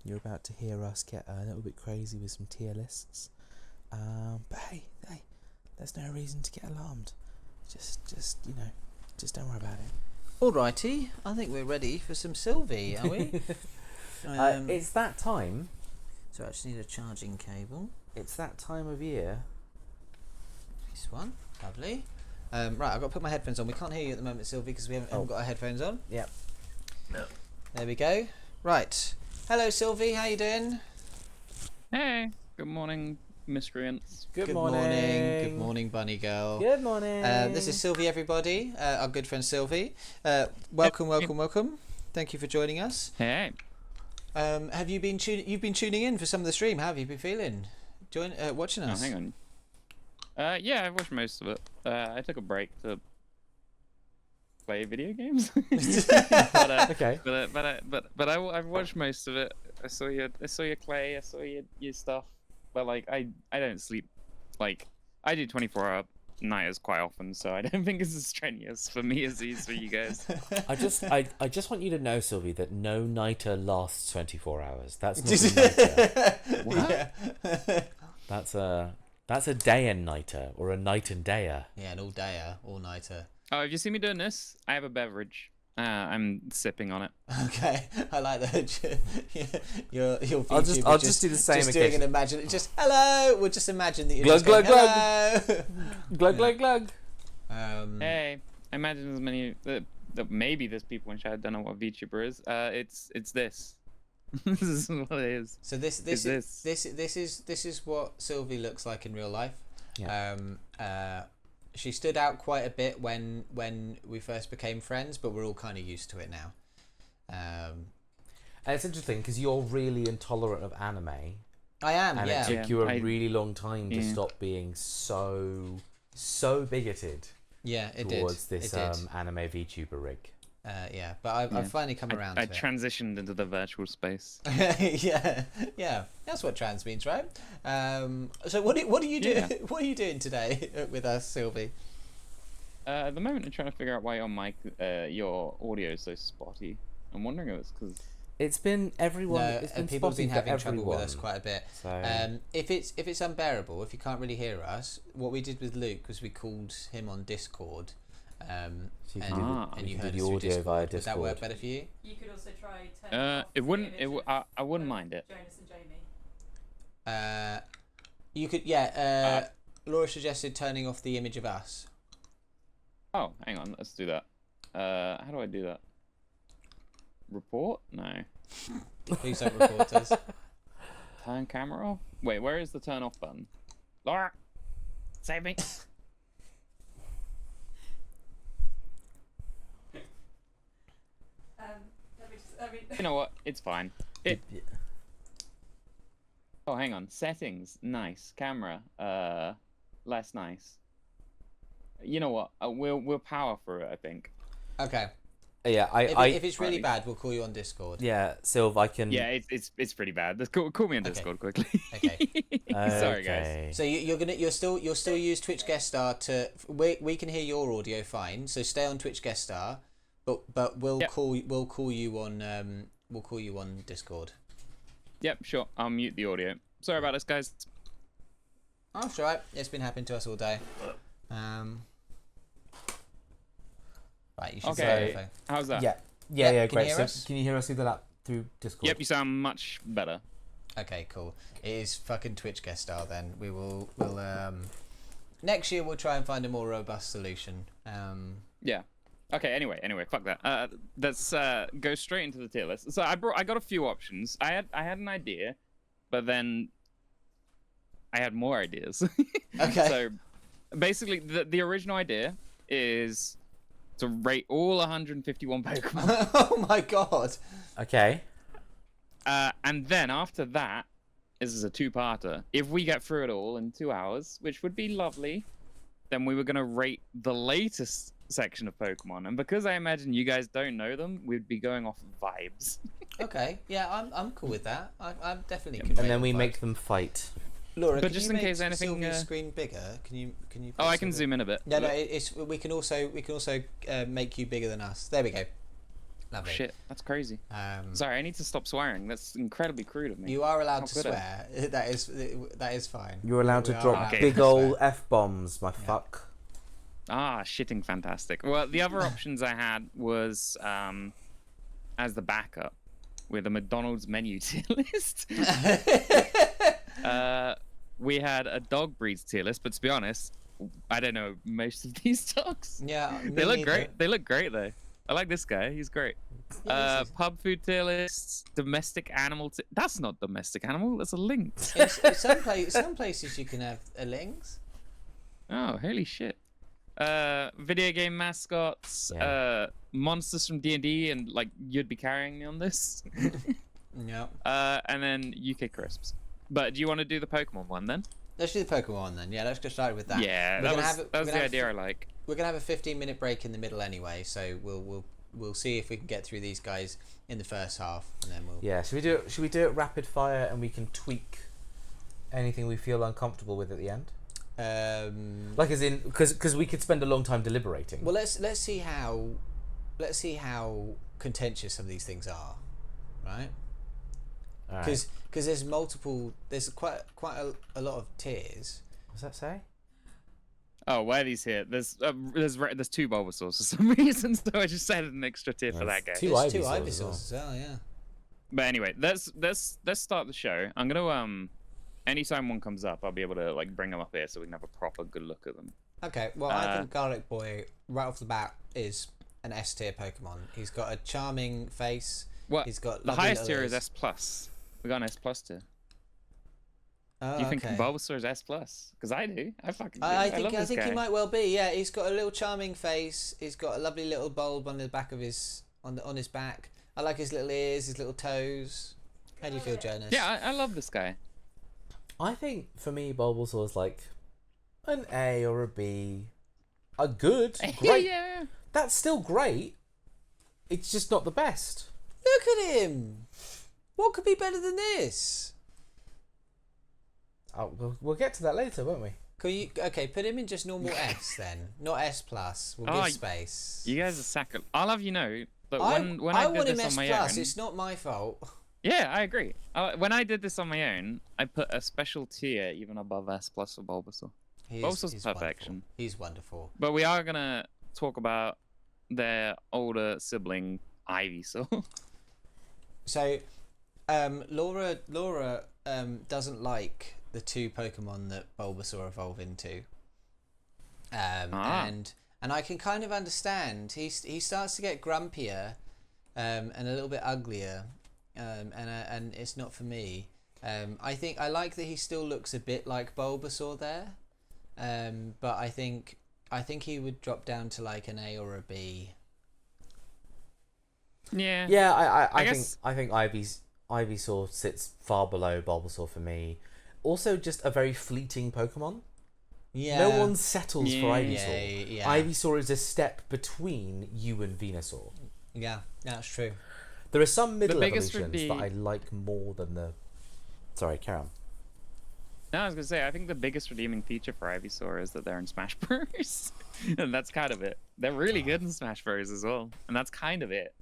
You're about to hear us get a little bit crazy with some tier lists. But hey, there's no reason to get alarmed. Just don't worry about it. Alrighty, I think we're ready for some Sylvie, are we? It's that time. So I just need a charging cable. It's that time of year. This one, lovely. Right, I've got to put my headphones on. We can't hear you at the moment, Sylvie, because we haven't got our headphones on. Yep. No. There we go. Right. Hello, Sylvie. How you doing? Hey. Good morning, miscreants. Good morning. Good morning, bunny girl. Good morning. This is Sylvie, everybody. Our good friend Sylvie. Welcome. Thank you for joining us. Hey. Have you been You've been tuning in for some of the stream? How have you been feeling? Watching us? Oh, hang on. Yeah, I've watched most of it. I took a break to play video games. Okay. But I've watched most of it. I saw your Clay. I saw your stuff. But like I don't sleep. Like I do 24-hour nighters quite often, so I don't think it's as strenuous for me as it is for you guys. I just want you to know, Sylvie, that no nighter lasts 24 hours. That's not a nighter. What? That's a day and nighter, or a night and dayer. Yeah, an all-dayer, all-nighter. Oh, have you seen me doing this? I have a beverage. I'm sipping on it. Okay, I like that. Your I'll just do the same. Just doing an imagine. Just hello. We'll just imagine that you're glug, just going, glug, hello. Glug glug glug. Hey, I imagine as many that maybe there's people in chat don't know what VTuber is. It's this. This is what it is. So this is what Sylvie looks like in real life. Yeah. She stood out quite a bit when we first became friends, but we're all kind of used to it now. And it's interesting because you're really intolerant of anime. I am, and yeah. it took you a really long time to stop being so bigoted. Yeah, it towards did. this anime VTuber rig. Yeah, but I've finally come around to it. I transitioned into the virtual space. yeah, that's what trans means, right? So what are you doing? Yeah. What are you doing today with us, Sylvie? At the moment, I'm trying to figure out why your mic, your audio is so spotty. I'm wondering if it's because it's been everyone. No, it's been people have been having everyone. trouble with us quite a bit. So... if it's unbearable, if you can't really hear us, what we did with Luke was we called him on Discord. So you and you can heard do the us through audio Discord. via Would Discord. that work better for you? You could also try turning off it wouldn't. the image I wouldn't mind it. Jonas and Jamie. You could, Laura suggested turning off the image of us. Oh, hang on. Let's do that. How do I do that? Report? No. Please don't report us. Turn camera off? Wait, where is the turn off button? Laura! Save me! You know what? It's fine. Oh, hang on. Settings. Nice. Camera. Less nice. You know what? We'll power through it, I think. Okay. Yeah, if it's really bad, we'll call you on Discord. Yeah, Sylv, I can. Yeah, it's pretty bad. Let's call me on Discord quickly. Okay. Sorry, guys. So you'll still use Twitch Guest Star to we can hear your audio fine. So stay on Twitch Guest Star, but we'll call you on Discord. Yep, sure. I'll mute the audio. Sorry about this, guys. Oh, that's right. It's been happening to us all day. Right, you should say anything. How's that? Yeah, can great. you hear us? Can you hear us through Discord? Yep, you sound much better. Okay, cool. It is fucking Twitch Guest Star then. We'll next year we'll try and find a more robust solution. Yeah. Okay. Anyway, fuck that. Let's go straight into the tier list. So I got a few options. I had an idea, but then I had more ideas. Okay. So basically, the original idea is to rate all 151 Pokemon. Oh my god. Okay. And then after that, this is a two-parter. If we get through it all in 2 hours, which would be lovely, then we were going to rate the latest section of Pokemon. And because I imagine you guys don't know them, we'd be going off vibes. Okay. Yeah, I'm cool with that. I'm definitely. And then we make them fight. Laura, but can just you in make case anything, Sylvia's screen bigger? Can you? Oh, I can zoom in a bit. No, it's we can also make you bigger than us. There we go. Lovely. Shit, that's crazy. Um, Sorry, I need to stop swearing. That's incredibly crude of me. you are allowed How to could swear. That is fine. You're allowed We to are drop allowed Okay. big to old swear. F-bombs, my fuck. Ah, shitting fantastic. Well, the other options I had was as the backup with a McDonald's menu tier list. We had a dog breeds tier list, but to be honest, I don't know most of these dogs. Yeah, me They look neither. great. They look great though. I like this guy. He's great. Yeah, this is- Pub food tier lists, domestic animal. That's not domestic animal. That's a lynx. in some places you can have lynx. Oh, holy shit. Video game mascots, Yeah. monsters from D&D, and like you'd be carrying me on this. No. And then UK crisps. But do you want to do the Pokemon one then? Let's do the Pokemon one then. Yeah, let's get started with that. Yeah, We're that gonna was, have- that we're was gonna the have- idea I like. We're gonna have a 15-minute break in the middle anyway, so we'll see if we can get through these guys in the first half, and then we'll. Yeah, should we do it rapid fire and we can tweak anything we feel uncomfortable with at the end? Like as in, because we could spend a long time deliberating. Well, let's see how contentious some of these things are, right? Alright. Because there's quite a lot of tiers. What's that say? Oh, why are these here? There's two Bulbasaurs for some reason, so I just added an extra tier for that guy. Two There's two Ivysaurs Ivysaurs as well. as well, yeah. But anyway, let's start the show. I'm gonna anytime one comes up, I'll be able to like bring them up here so we can have a proper good look at them. Okay, well, I think Garlic Boy, right off the bat, is an S tier Pokemon. He's got a charming face. Well, He's got the lovely highest little tier is ears. S plus. We got an S plus tier. Oh, Do you think okay. Bulbasaur is S plus? Because I do. I fucking do. I love this think guy. he might well be. Yeah, he's got a little charming face. He's got a lovely little bulb on the back of his on his back. I like his little ears, his little toes. How do you feel, Jonas? Yeah, I love this guy. I think for me, Bulbasaur is like an A or a B. A good, great. yeah. That's still great. It's just not the best. Look at him. What could be better than this? Oh, we'll get to that later, won't we? Could you put him in just normal S then, not S plus. We'll Oh, give space. You guys are sacrilege. I'll have you know that I when I did want him this S on my plus. own. It's not my fault. Yeah, I agree. When I did this on my own, I put a special tier even above S plus for Bulbasaur. Bulbasaur's perfection. Wonderful. He's wonderful. But we are gonna talk about their older sibling, Ivysaur. So, Laura doesn't like the two Pokemon that Bulbasaur evolve into. And I can kind of understand. He starts to get grumpier, and a little bit uglier, and it's not for me. I think I like that he still looks a bit like Bulbasaur there, but I think he would drop down to like an A or a B. Yeah. Yeah, I I think Ivysaur sits far below Bulbasaur for me. Also, just a very fleeting Pokemon. Yeah. No one settles for Yeah. Ivysaur. Yeah. Ivysaur is a step between you and Venusaur. Yeah, that's true. There are some middle biggest would evolutions be- that I like more than the. Sorry, carry on. No, I was gonna say I think the biggest redeeming feature for Ivysaur is that they're in Smash Bros. And that's kind of it. They're really good in Smash Bros as well, and that's kind of it.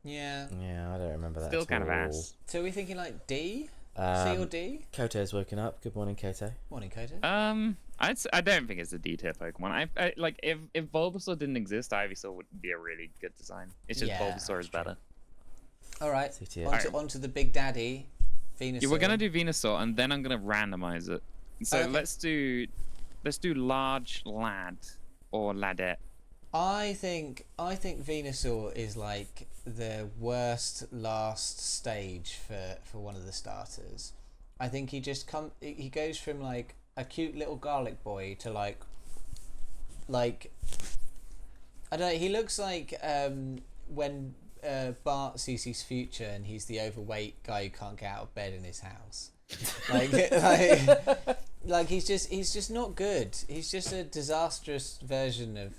Yeah. Yeah, I don't remember that. Still at kind of all. ass. So are we thinking like D? C or D? Koto's woken up. Good morning, Koto. Morning, Koto. I don't think it's a D tier Pokemon. I like if Bulbasaur didn't exist, Ivysaur would be a really good design. It's just Yeah, Bulbasaur is that's true. better. All right. C tier. Onto the big daddy, Venusaur. Yeah, we're gonna do Venusaur and then I'm gonna randomize it. So Okay. let's do large lad or ladette. I think Venusaur is like the worst last stage for one of the starters. I think he goes from like a cute little garlic boy to like I don't know. He looks like when Bart sees his future and he's the overweight guy who can't get out of bed in his house. Like he's just not good. He's just a disastrous version of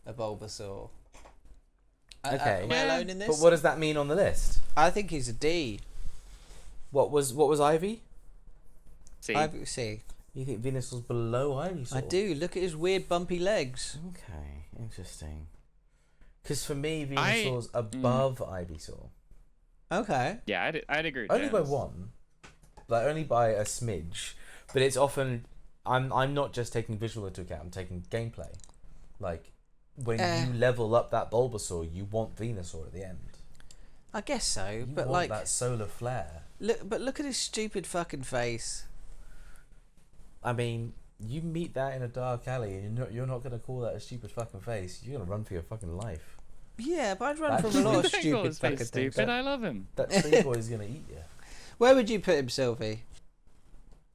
a Bulbasaur. Okay. Am I alone in this? But what does that mean on the list? I think he's a D. What was Ivy? See, See, You think Venusaur's below Ivysaur? I do. Look at his weird bumpy legs. Okay, interesting. Because for me, Venusaur's above Ivysaur. Okay. Yeah, I'd agree. With Only by James. one. Like, only by a smidge. But it's often... I'm not just taking visual into account, I'm taking gameplay. Like, when you level up that Bulbasaur, you want Venusaur at the end. I guess so, You but want like, that solar flare. look at his stupid fucking face. I mean, you meet that in a dark alley, and you're not going to call that a stupid fucking face. You're going to run for your fucking life. Yeah, but I'd run That from a lot of Don't call stupid his face fucking things. stupid. I love him. That tree boy's going to eat you. Where would you put him, Sylvie?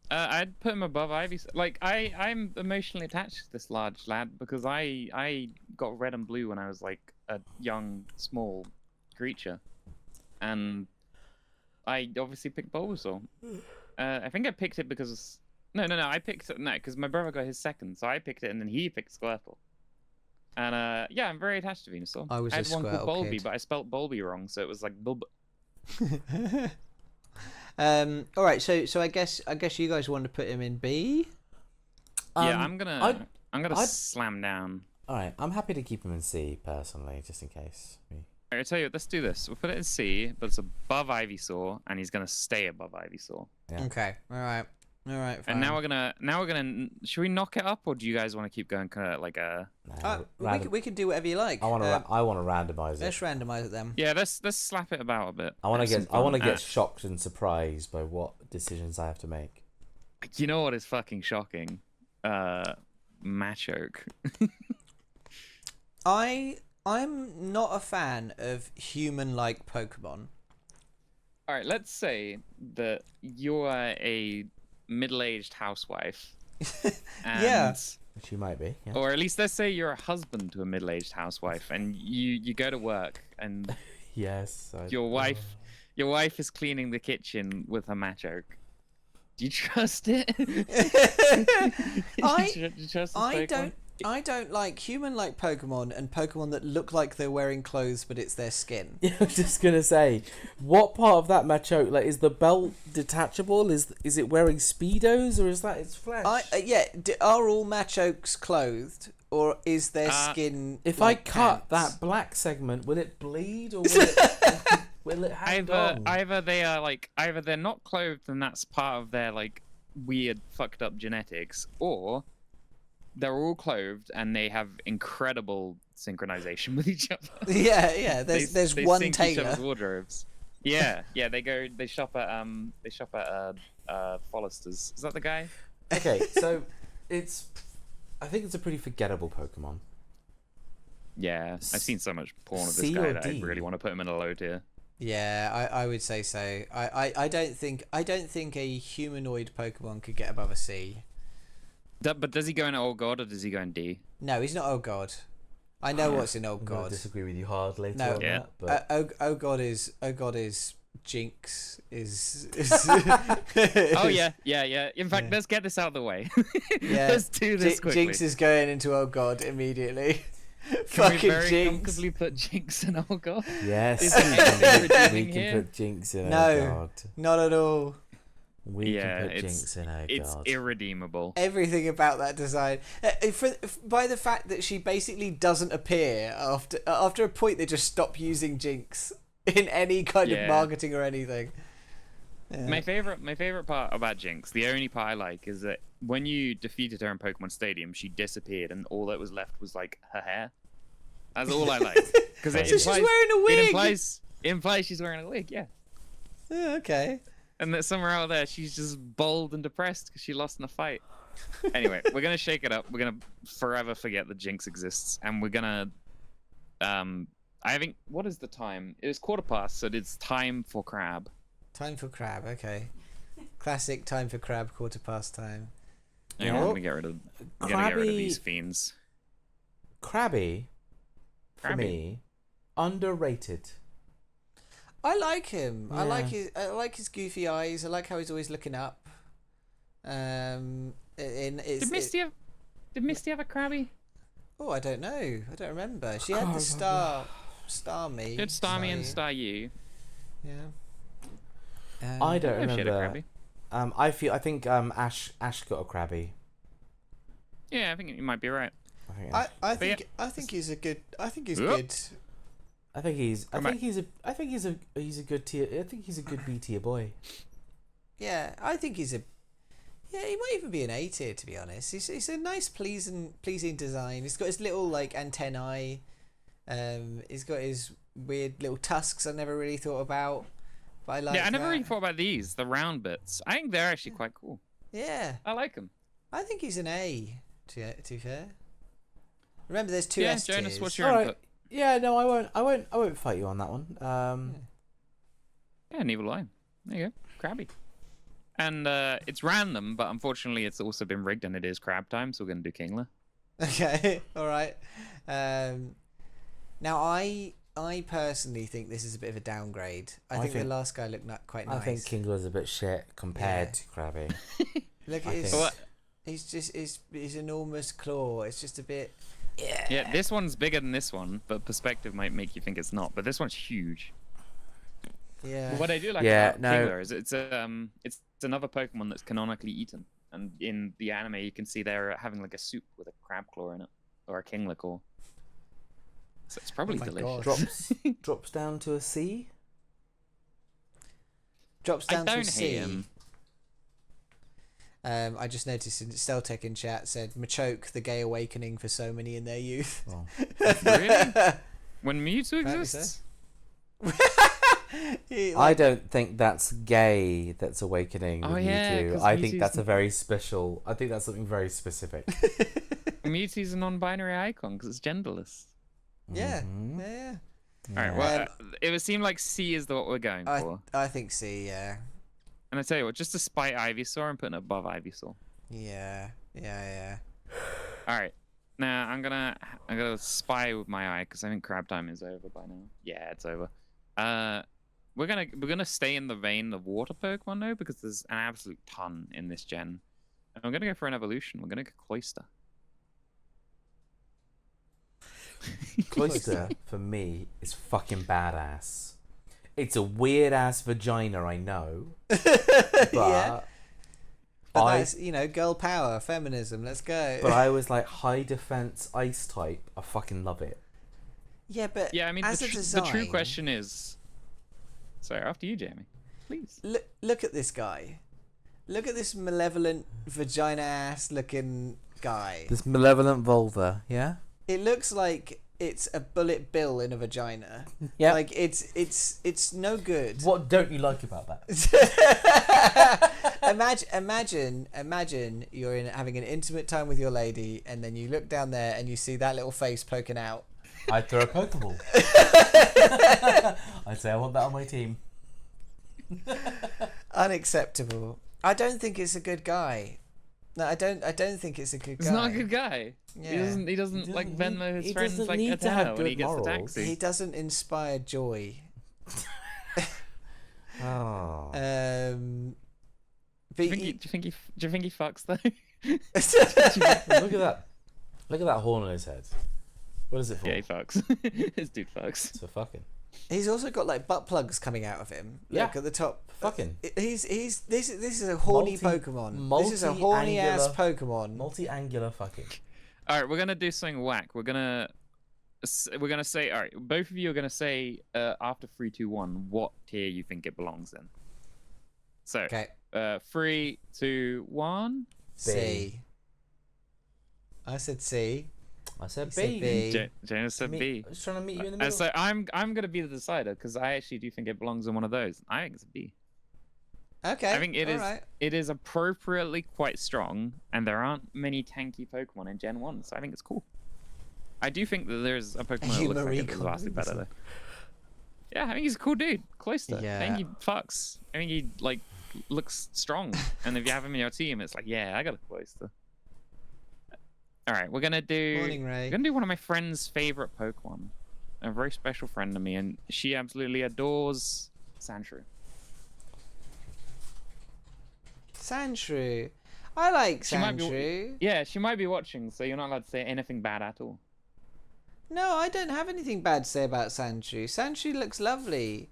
I'd put him above Ivy. Like I'm emotionally attached to this large lad because I got red and blue when I was like a young small creature, and I obviously picked Bulbasaur. I think I picked it because no, I picked it because my brother got his second, so I picked it and then he picked Squirtle. And yeah, I'm very attached to Venusaur. I was had a one called Squirtle Bulby, kid. but I spelt Bulby wrong, so it was like Bulb. All right, so I guess you guys want to put him in B. Yeah, I'm gonna I'd- slam down. Alright, I'm happy to keep him in C, personally, just in case. I'll tell you what, let's do this. We'll put it in C, but it's above Ivysaur, and he's gonna stay above Ivysaur. Yeah. Okay, all right, fine. And now we're gonna. Should we knock it up, or do you guys want to keep going kind of like a? we can do whatever you like. I want to randomize Let's it. randomize it then. Yeah, let's slap it about a bit. I want Have to some get fun. shocked and surprised by what decisions I have to make. You know what is fucking shocking? Machoke. I'm not a fan of human-like Pokemon. All right, let's say that you're a middle-aged housewife. And, Yeah. Which you might be. Yeah. Or at least let's say you're a husband to a middle-aged housewife, and you go to work, and Yes. your wife is cleaning the kitchen with her Machoke. Do you trust it? Do you trust this Pokemon? I don't like human-like Pokemon and Pokemon that look like they're wearing clothes, but it's their skin. Yeah, I was just gonna say, what part of that Machoke, like, is the belt detachable? Is it wearing speedos, or is that its flesh? Are all Machokes clothed, or is their skin? If like I cut pants? that black segment, will it bleed, or will it will it hang on? Either they're not clothed and that's part of their like weird fucked up genetics, or they're all clothed and they have incredible synchronization with each other. Yeah. There's they one sync each tailor. other's wardrobes. Yeah. They shop at Follister's. Is that the guy? Okay, so I think it's a pretty forgettable Pokemon. Yeah, I've seen so much porn of this C guy or that I D? really want to put him in a low tier. Yeah, I would say so. I don't think a humanoid Pokemon could get above a C. But does he go in Old God or does he go in D? No, he's not Old God. I know what's in Old I'm gonna God. disagree with you hard later No. on Yeah. that, but Old God is Jinx is. Oh yeah. In fact, Yeah. let's get this out of the way. Yeah. Let's do this quickly. Jinx is going into Old God immediately. Can Fucking we very Jinx. comfortably put Jinx in Old God? yes, Is we there can, anything we redeeming can here? put Jinx in. No. Oh God. Not at all. We Yeah, can put it's- Jinx in. Oh It's God. irredeemable. Everything about that design, by the fact that she basically doesn't appear after a point, they just stop using Jinx in any kind of Yeah. marketing or anything. Yeah. My favorite part about Jinx, the only part I like, is that when you defeated her in Pokemon Stadium, she disappeared, and all that was left was like her hair. That's all I like, because it So she's implies, wearing a wig. It implies she's wearing a wig, yeah. Yeah, okay. And that somewhere out there, she's just bold and depressed because she lost in a fight. Anyway, we're gonna shake it up. We're gonna forever forget that Jinx exists, and we're gonna, I think, what is the time? It was 15:15, so it's time for Crab. Time for Crab. Okay. Classic time for Crab. 15:15 time. Yeah, Yeah. let me get rid of these fiends. Krabby, for Krabby. me, underrated. I like him. I Yeah. like his goofy eyes. I like how he's always looking up. Did Misty have a Krabby? Oh, I don't know. I don't remember. She had can't the star me. Did Star Me and Star You? Yeah. I don't Yeah, she had a remember. Krabby. I think Ash got a Krabby. Yeah, I think you might be right. I think he's a good. I think he's good. I think he's a good tier. I think he's a good B tier boy. Yeah, I think he's a. Yeah, he might even be an A tier, to be honest. He's a nice, pleasing design. He's got his little like antennae. He's got his weird little tusks I never really thought about, but I like. Yeah, I never really thought about these, the round bits. I think they're actually quite cool. Yeah, I like them. I think he's an A. To be fair. Remember, there's two yeah, S tiers. Jonas, what's your All input? right. Yeah, no, I won't fight you on that one. Yeah, neither will I. There you go, crabby. And it's random, but unfortunately, it's also been rigged, and it is crab time, so we're gonna do Kingler. Okay, all right. Now I personally think this is a bit of a downgrade. I think the last guy looked quite nice. I think Kingler's a bit shit compared to Krabby. Look at his. He's just his enormous claw. It's just a bit. Yeah, this one's bigger than this one, but perspective might make you think it's not. But this one's huge. Yeah. But what I do like about Kingler is it's another Pokemon that's canonically eaten, and in the anime you can see they're having like a soup with a crab claw in it, or a Kingler claw. So it's probably delicious. Drops down to a C. Drops down to a C. Hate him. I just noticed in Steltec in chat said Machoke, the gay awakening for so many in their youth. Oh. Really? When Mewtwo exists? I don't think that's gay. That's awakening. Oh, with yeah, Mewtwo. I think that's a very special. I think that's something very specific. Mewtwo's a non-binary icon because it's genderless. Yeah. Mm-hmm. Yeah. All right. Well, it would seem like C is what we're going for. I think C. Yeah. And I tell you what, just to spite Ivysaur, I'm putting it above Ivysaur. Yeah. All right. Now I'm gonna spy with my eye because I think crab time is over by now. Yeah, it's over. We're gonna stay in the vein of water Pokemon though because there's an absolute ton in this gen. And we're gonna go for an evolution. We're gonna go Cloyster. Cloyster for me is fucking badass. It's a weird ass vagina, I know. But yeah. But that's, girl power, feminism. Let's go. But I was like high defense ice type. I fucking love it. Yeah, but yeah, I mean as the true question is. Sorry, after you, Jamie. Please. Look at this guy. Look at this malevolent vagina ass looking guy. This malevolent vulva, yeah? It looks like it's a bullet bill in a vagina. Yeah. Like it's no good. What don't you like about that? Imagine you're having an intimate time with your lady, and then you look down there and you see that little face poking out. I'd throw a Pokeball. I'd say I want that on my team. Unacceptable. I don't think it's a good guy. No, I don't think it's a good guy. He's not a good guy. Yeah. He doesn't like Venmo his friends like need to have Atena when he good gets morals. the taxi. He doesn't inspire joy. Oh. But do you think he fucks though? Look at that. Look at that horn on his head. What is it for? Yeah, he fucks. This dude fucks. It's for fucking. He's also got like butt plugs coming out of him. Look at the top. Fucking. This is a horny Pokemon. This is a horny ass Pokemon. Multi-angular fucking. All right, we're gonna do something whack. We're gonna say, all right, both of you are gonna say after 3, 2, 1 what tier you think it belongs in. So, okay. 3, 2, 1. C. I said C. I said B. B. Jonas said B. I was trying to meet you in the middle. So I'm gonna be the decider because I actually do think it belongs in one of those. I think it's a B. Okay. I think it is. Right. It is appropriately quite strong, and there aren't many tanky Pokemon in Gen 1, so I think it's cool. I do think that there's a Pokemon that looks like it is vastly better though. Yeah, I think he's a cool dude. Cloyster. Yeah. I think he fucks. I think he looks strong, and if you have him in your team, it's like, yeah, I got a Cloyster. All right, we're gonna do. Morning, Ray. We're gonna do one of my friend's favorite Pokemon, a very special friend to me, and she absolutely adores Sandshrew. Sandshrew. I like Sandshrew. She might be watching, so you're not allowed to say anything bad at all. No, I don't have anything bad to say about Sandshrew. Sandshrew looks lovely.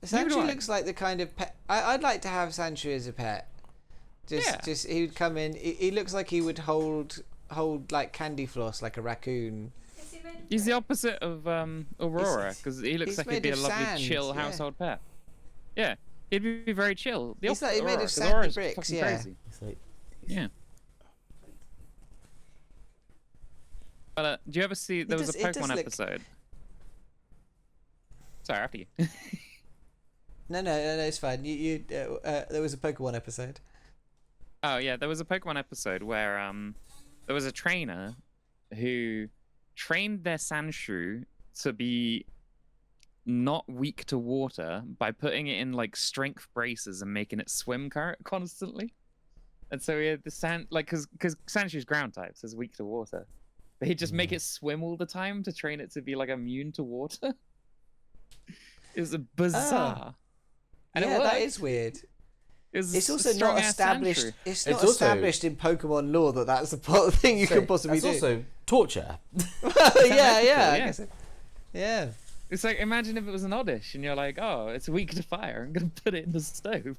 Sandshrew looks like the kind of pet. I'd like to have Sandshrew as a pet. Just he would come in. He looks like he would hold hold like candy floss like a raccoon. Is he made of He's the brick? opposite of Aurora, He's- because he looks he's like made he'd be a of lovely, sand, chill yeah. household pet. Yeah, he'd be very chill. The He's like opposite made of Aurora, 'cause sandy Aurora's bricks, fucking yeah. crazy. It's like, Yeah. But do you ever see? There was a it does Pokemon look- episode. Sorry, after you. No, it's fine. There was a Pokemon episode. Oh yeah, there was a Pokemon episode where there was a trainer who trained their Sandshrew to be not weak to water by putting it in like strength braces and making it swim constantly. And so he had the because Sandshrew's ground type, so it's weak to water. But he'd just make it swim all the time to train it to be like immune to water. It was bizarre. And Yeah, it that worked. is weird. It was It's a also not strong-ass established. Sandshrew. It's It's not also- established in Pokemon lore that that's the thing you can possibly that's do. also torture. yeah, ethical, I yeah. guess so. Yeah. It's like, imagine if it was an Oddish and you're like, oh, it's weak to fire. I'm going to put it in the stove.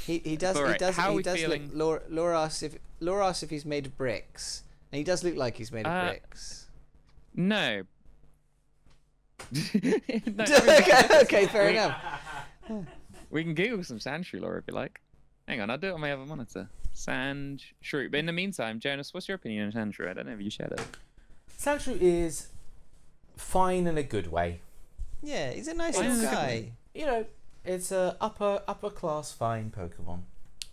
He does. Alright, He does. how are He we does feeling? look. Laura asks if he's made of bricks, and he does look like he's made of bricks. No. No, okay, fair enough. We can Google some Sandshrew lore if you like. Hang on, I'll do it on my other monitor. Sandshrew. But in the meantime, Jonas, what's your opinion on Sandshrew? I don't know if you shared it. Sandshrew is fine in a good way. Yeah, he's a nice Fine little is a good guy. You know, it's a upper class fine Pokemon.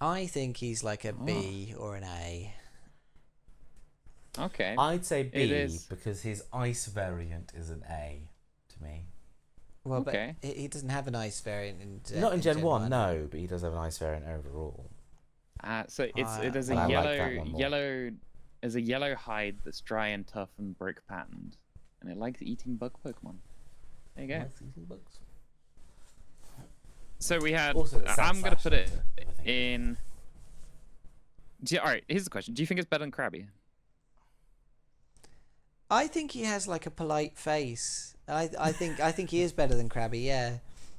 I think he's like a B or an A. Okay. I'd say B It is. because his ice variant is an A to me. Well, Okay. but he doesn't have an ice variant in Not in Gen 1, no, but he does have an ice variant overall. So there's And I a like that one more. there's a yellow hide that's dry and tough and brick patterned, and it likes eating bug Pokemon. There you go. Likes eating bugs. So we had. Also, it's I'm gonna Sandslash put it Center, I think. in. All right. Here's the question: do you think it's better than Krabby? I think he has like a polite face. I think he is better than Krabby. Yeah,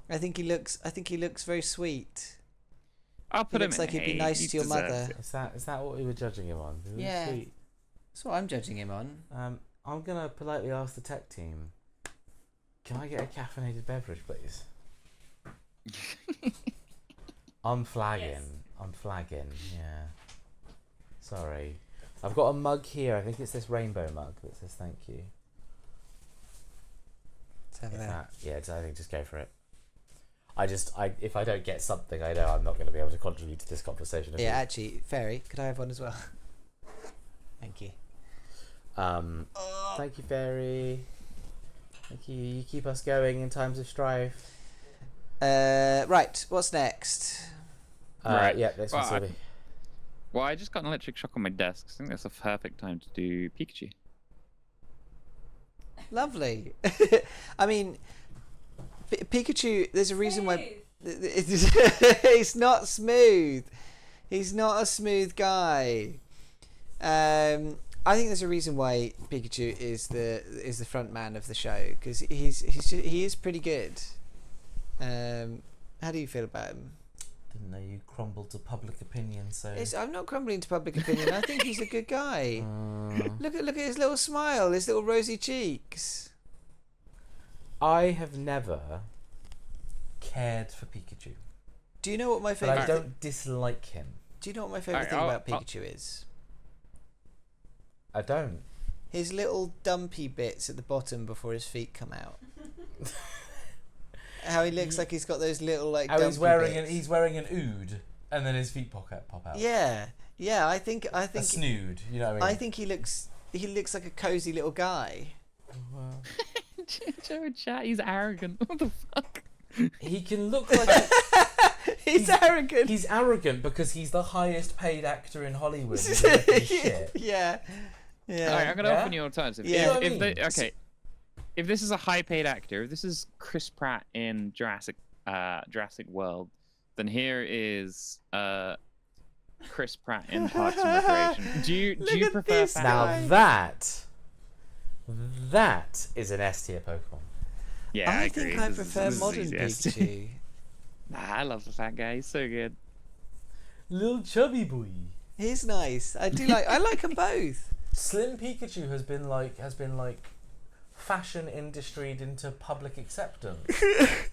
I think he looks very sweet. I'll put him looks in like he'd be A. nice He to your deserves mother. it. Is that what we were judging him on? He was Yeah. sweet. That's what I'm judging him on. I'm gonna politely ask the tech team. Can I get a caffeinated beverage, please? I'm flagging. Yes. I'm flagging. Yeah. Sorry. I've got a mug here. I think it's this rainbow mug that says thank you. Let's have If that. yeah, I think just go for it. If I don't get something, I know I'm not going to be able to contribute to this conversation. Yeah, actually, Fairy, could I have one as well? Thank you. Thank you, Fairy. Thank you. You keep us going in times of strife. Right, what's next? Right. Yeah, this one's Well, Sylvie. Well, I just got an electric shock on my desk. I think that's a perfect time to do Pikachu. Lovely. I mean, Pikachu. There's a reason why. He's not smooth. He's not a smooth guy. I think there's a reason why Pikachu is the front man of the show because he is pretty good. How do you feel about him? Didn't know you crumbled to public opinion, so. I'm not crumbling to public opinion. I think he's a good guy. Look at his little smile, his little rosy cheeks. I have never cared for Pikachu, Do you know what my but I favorite? don't dislike him. Do you know what my favorite Alright, thing I'll- about Pikachu is? I don't. His little dumpy bits at the bottom before his feet come out. How he looks like he's got those little like. Oh, he's dumpy wearing bits. he's wearing an ood, and then his feet pop out. Yeah. I think. A snood. You know what I mean? I think he looks like a cozy little guy. Well, Joe chat, he's arrogant. What the fuck? he can look like. He's arrogant. He's arrogant because he's the highest paid actor in Hollywood. He's making shit. Yeah. Alright, I'm gonna Yeah? offer you an alternative. Yeah. You know what I If mean? okay, if this is a high-paid actor, if this is Chris Pratt in Jurassic World, then here is Chris Pratt in Parks and Recreation. Do you Look at prefer this Fat Now guy. that is an S tier Pokemon. Yeah, I agree. think I This is- prefer this is modern easiest. Pikachu. Nah, I love the fat guy. He's so good. Little chubby boy. He's nice. I like them both. Slim Pikachu has been like fashion industried into public acceptance.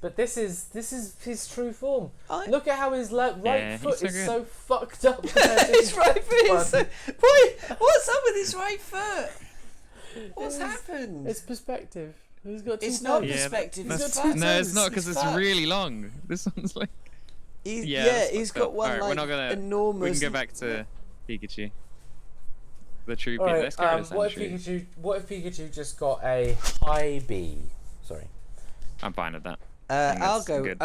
But this is his true form. Look at how his right foot is so fucked up. His right foot is so... Boy, what's up with his right foot? What's happened? It's perspective. He's got two It's not toes. perspective. Yeah, It's no, it's not, buttons. because it's really long. This one's like... He's got one Alright, like we're not gonna, enormous... We can go back to Pikachu. The true Pikachu. Alright, Let's go to what if Pikachu just got a high B? Sorry. I'm fine with that. I'll that's go. good.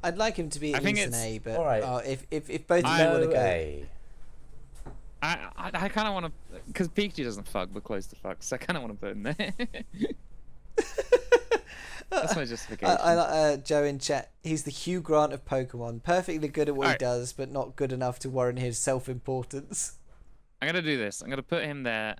I'd like him to be I at think least an it's- A, but Alright. if both of you want to No go... A. I kind of want to... Because Pikachu doesn't fuck, but close to fuck. So I kind of want to put him there. That's my justification. I like Joe in chat. He's the Hugh Grant of Pokemon. Perfectly good at what he Alright. does, but not good enough to warrant his self-importance. I'm going to do this. I'm going to put him there.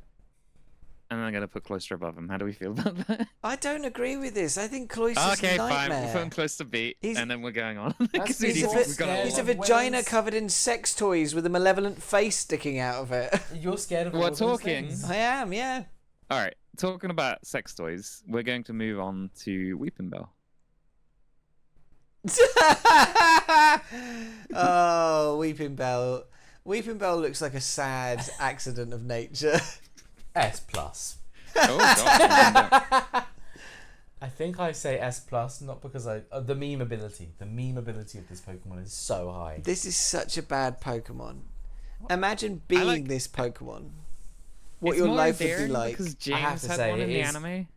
And then I'm going to put Cloister above him. How do we feel about that? I don't agree with this. I think Cloyster's Okay, a fine. nightmare. We'll put him close to B, and then we're going on. That's 'Cause we He's need- a, we've got a he's a lot. vagina Where's- covered in sex toys with a malevolent face sticking out of it. You're scared of We're all those talking. things. I am, yeah. All right, talking about sex toys, we're going to move on to Weeping Bell. Oh, Weeping Bell. Weeping Bell looks like a sad accident of nature. S plus. Oh, God. I think I say S plus, not because the meme ability. The meme ability of this Pokemon is so high. This is such a bad Pokemon. Imagine being this Pokemon. What It's your more life would be endearing like. Because I have James to had say, one in it the is- anime.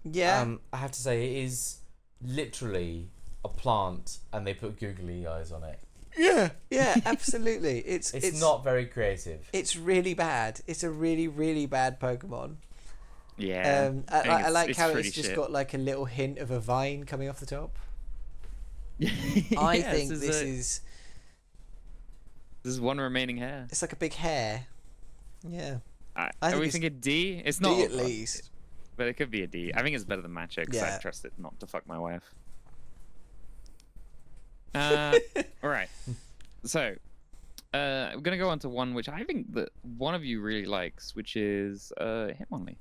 Yeah. I have to say it is literally a plant, and they put googly eyes on it. Yeah, absolutely. It's not very creative. It's really bad. It's a really, really bad Pokemon. Yeah. I like how pretty it's just shit. got like a little hint of a vine coming off the top. I I think this is This is one remaining hair. it's like a big hair. Yeah. I Are think we it's thinking D? It's D not at least. but it could be a D. I think it's better than Matcha because Yeah. I trust it not to fuck my wife. All right. So, we're gonna go on to one which I think that one of you really likes, which is Hitmonlee.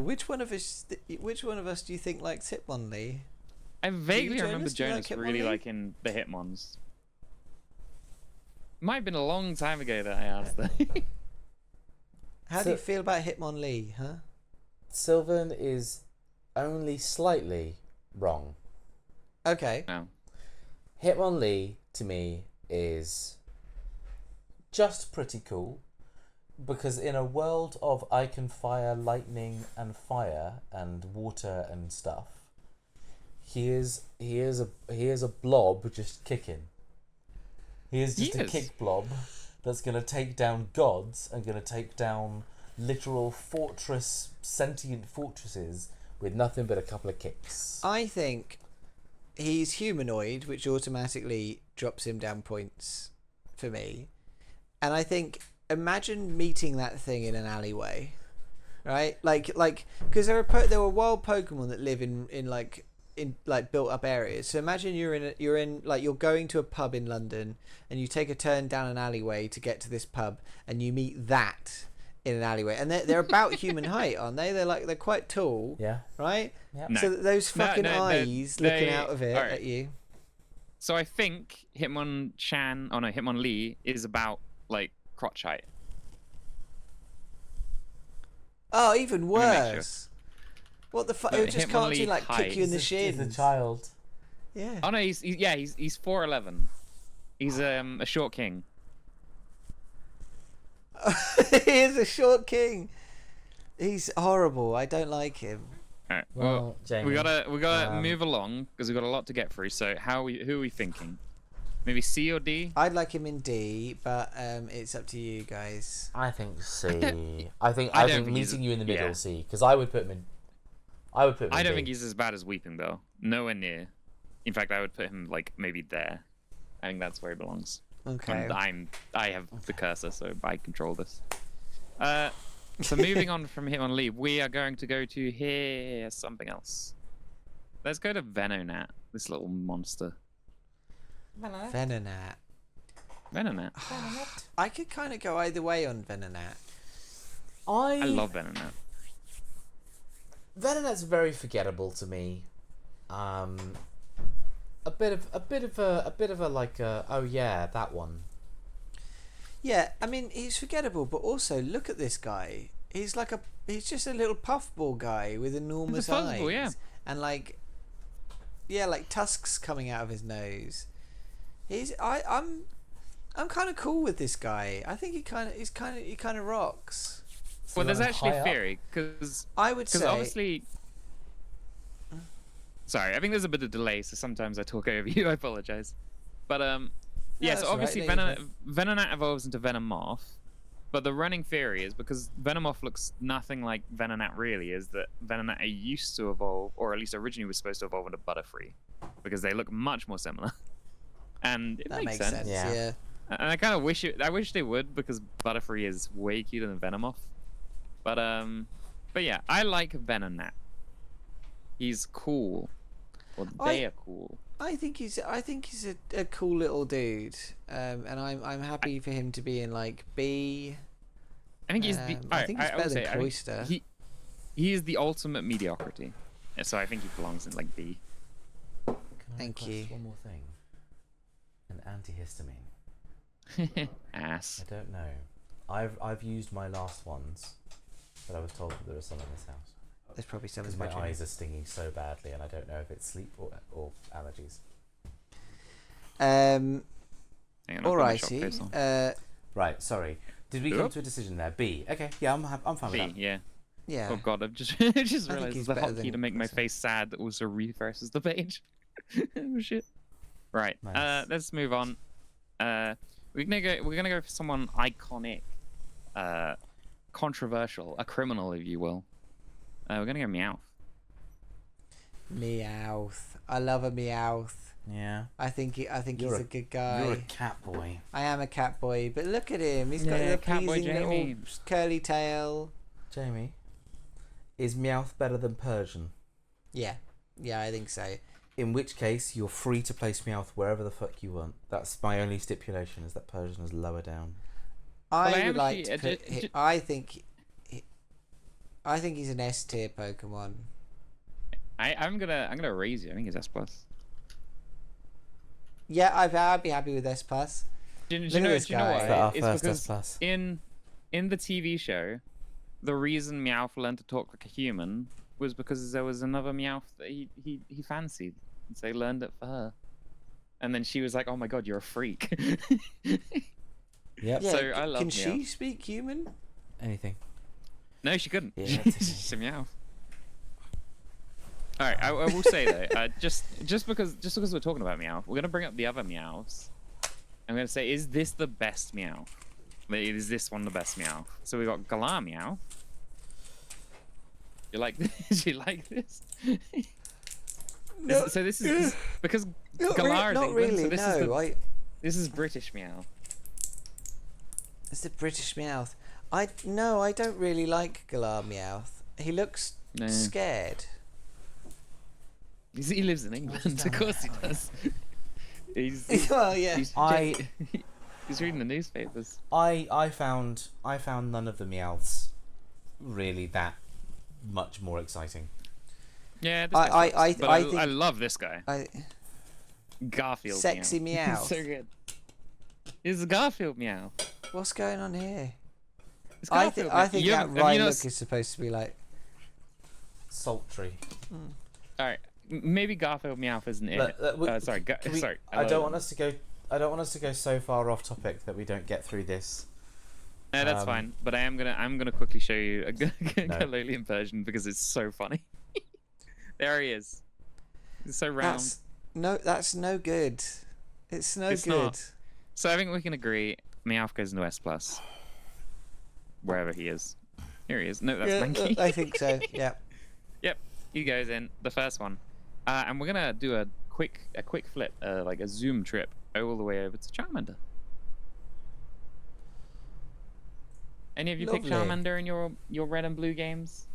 Which one of us do you think likes Hitmonlee? I vaguely Jonas, remember do you like Jonas really Hitmonlee? liking the Hitmons. Might have been a long time ago that I asked that. How do you feel about Hitmonlee, huh? Sylvan is only slightly wrong. Okay. No. Hitmonlee to me is just pretty cool, because in a world of I can fire lightning and fire and water and stuff, he is a blob just kicking. He is just a kick blob that's gonna take down gods and gonna take down literal sentient fortresses with nothing but a couple of kicks. I think he's humanoid, which automatically drops him down points for me. And I think, imagine meeting that thing in an alleyway, right? Like, because there are wild Pokemon that live in built up areas. So imagine you're going to a pub in London and you take a turn down an alleyway to get to this pub and you meet that in an alleyway, and they're about human height, aren't they? They're quite tall, Yeah. right? Yeah. No. So those fucking eyes looking they- out of it alright. at you. So I think Hitmonlee is about like crotch height. Oh, even me make sure. worse. What the fuck? But It just can't Hitmonlee you like kick you in the He's shins? a child. Yeah. Oh no, he's 4'11". He's a short king. He is a short king. He's horrible. I don't like him. All right. Well, Well, Jamie, we gotta um, move along because we've got a lot to get through. So who are we thinking? Maybe C or D? I'd like him in D, but it's up to you guys. I think C. I I think don't think he's- meeting you in the middle, yeah. C, because I would put him in. I would put him. I in don't B. think he's as bad as Weeping Bell. Nowhere near. In fact, I would put him like maybe there. I think that's where he belongs. Okay. I have the cursor, so I control this. So moving on from Hitmonlee, we are going to go to something else. Let's go to Venonat. This little monster. Venonat. Venonat. I could kind of go either way on Venonat. I love Venonat. Venonat's very forgettable to me. A bit of a like oh yeah, that one. Yeah, I mean he's forgettable, but also look at this guy. He's just a little puffball guy with enormous eyes. Fuzzball, yeah. And like tusks coming out of his nose. I'm kind of cool with this guy. I think he kind of rocks. So Well, there's actually high a up? theory because I would say obviously. Sorry, I think there's a bit of delay, so sometimes I talk over you. I apologize. But yeah. that's So all obviously right, there you Venonat evolves into Venomoth, but the running theory is because Venomoth looks nothing like Venonat really is that Venonat used to evolve, or at least originally was supposed to evolve into Butterfree, because they look much more similar. And it that makes makes sense. Yeah. And I kind of wish I wish they would, because Butterfree is way cuter than Venomoth. But yeah, I like Venonat. He's cool. Well, they are cool. I think he's a cool little dude, and I'm happy for him to be in like B. I think he's I think he's I better would than say, I Cloyster. think he is the ultimate mediocrity. So I think he belongs in like B. Can I Thank request you. one more thing? An antihistamine. Ass. I don't know. I've used my last ones, but I was told that there was some in this house. There's probably some in Because the my bedroom. eyes are stinging so badly, and I don't know if it's sleep or allergies. Hang on, I've got my shop Alrighty. face on. Right, sorry. Did we come to a decision there? B. Okay, yeah, I'm fine with B, that. yeah. Yeah. Oh god, I've just think realized he's the better hotkey than to make my Cloyster. face sad that also refreshes the page. Oh shit. Right. Nice. Let's move on. We're gonna go for someone iconic, controversial, a criminal, if you will. We're gonna go Meowth. Meowth. I love a Meowth. Yeah. I think he's You're a good guy. You're a cat boy. I am a cat boy, but look at him. He's got Yeah, a cat boy pleasing little Jamie. curly tail. Jamie, is Meowth better than Persian? Yeah, I think so. In which case, you're free to place Meowth wherever the fuck you want. That's my only stipulation, is that Persian is lower down. I I am would like actually- to put. I think he's an S tier Pokemon. I'm gonna raise you. I think it's S plus. Yeah, I'd be happy with S plus. Do you Look at know this guy. Is that our why? It's first because S plus? in the TV show, the reason Meowth learned to talk like a human was because there was another Meowth that he fancied, and so he learned it for her. And then she was like, "Oh my god, you're a freak." Yep. Yeah, So I love can Meowth. she speak human? Anything. No, she couldn't. Yeah, She's that's just a Meowth. All right, I will say though, just because we're talking about Meowth, we're gonna bring up the other Meowths. I'm gonna say, is this the best Meowth? Is this one the best Meowth? So we got Galar Meowth. You like this? You like this? No, So this is because not Galar is not England, really. so this No, is this is British Meowth. it's the British Meowth. I don't really like Galar Meowth. He looks No. scared. He lives in England, of course he does. He's Well, yeah. he's reading the newspapers. I found none of the Meowths really that much more exciting. Yeah, this I- guy sucks, I- but I I think- love this guy. Garfield Sexy Meowth. Meowth. So good. It's Garfield Meow. What's going on here? It's I Garfield think Meow. You that haven't- have right you look noticed- is supposed to be like. Sultry. All right, maybe Garfield Meowth isn't it. Sorry, Can we- sorry. I don't want us to go. I don't want us to go so far off topic that we don't get through this. No, that's um, fine. But I'm gonna quickly show you a No. Galolian version because it's so funny. There he is. He's so round. That's no good. It's no It's good. not. So I think we can agree. Meowth goes into S plus. Wherever he is. Here he is. No, that's Yeah, Mankey. I think so. Yeah. Yep, he goes in the first one, and we're gonna do a quick flip, like a zoom trip all the way over to Charmander. Any of you picked Lovely. Charmander in your red and blue games?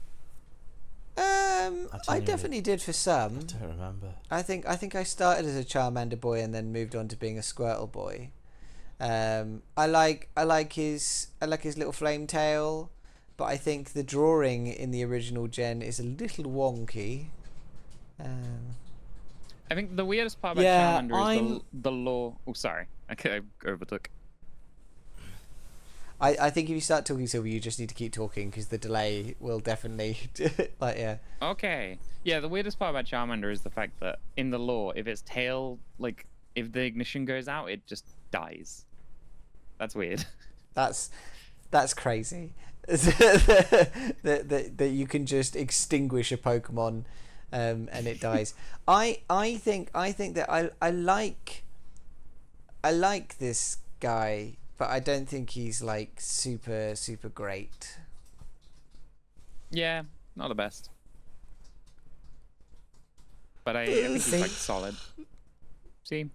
I definitely did for some. I don't remember. I think I started as a Charmander boy and then moved on to being a Squirtle boy. I like his little flame tail, but I think the drawing in the original gen is a little wonky. I think the weirdest part about Charmander is the lore. Oh, sorry. Okay, I overtook. I think if you start talking, Sylvie, you just need to keep talking because the delay will definitely like yeah. Okay. Yeah, the weirdest part about Charmander is the fact that in the lore, if its tail, like, if the ignition goes out, it just dies. That's weird. That's crazy. that you can just extinguish a Pokemon, and it dies. I think that I like this guy, but I don't think he's like super great. Yeah, not the best. But I think he's like solid. See?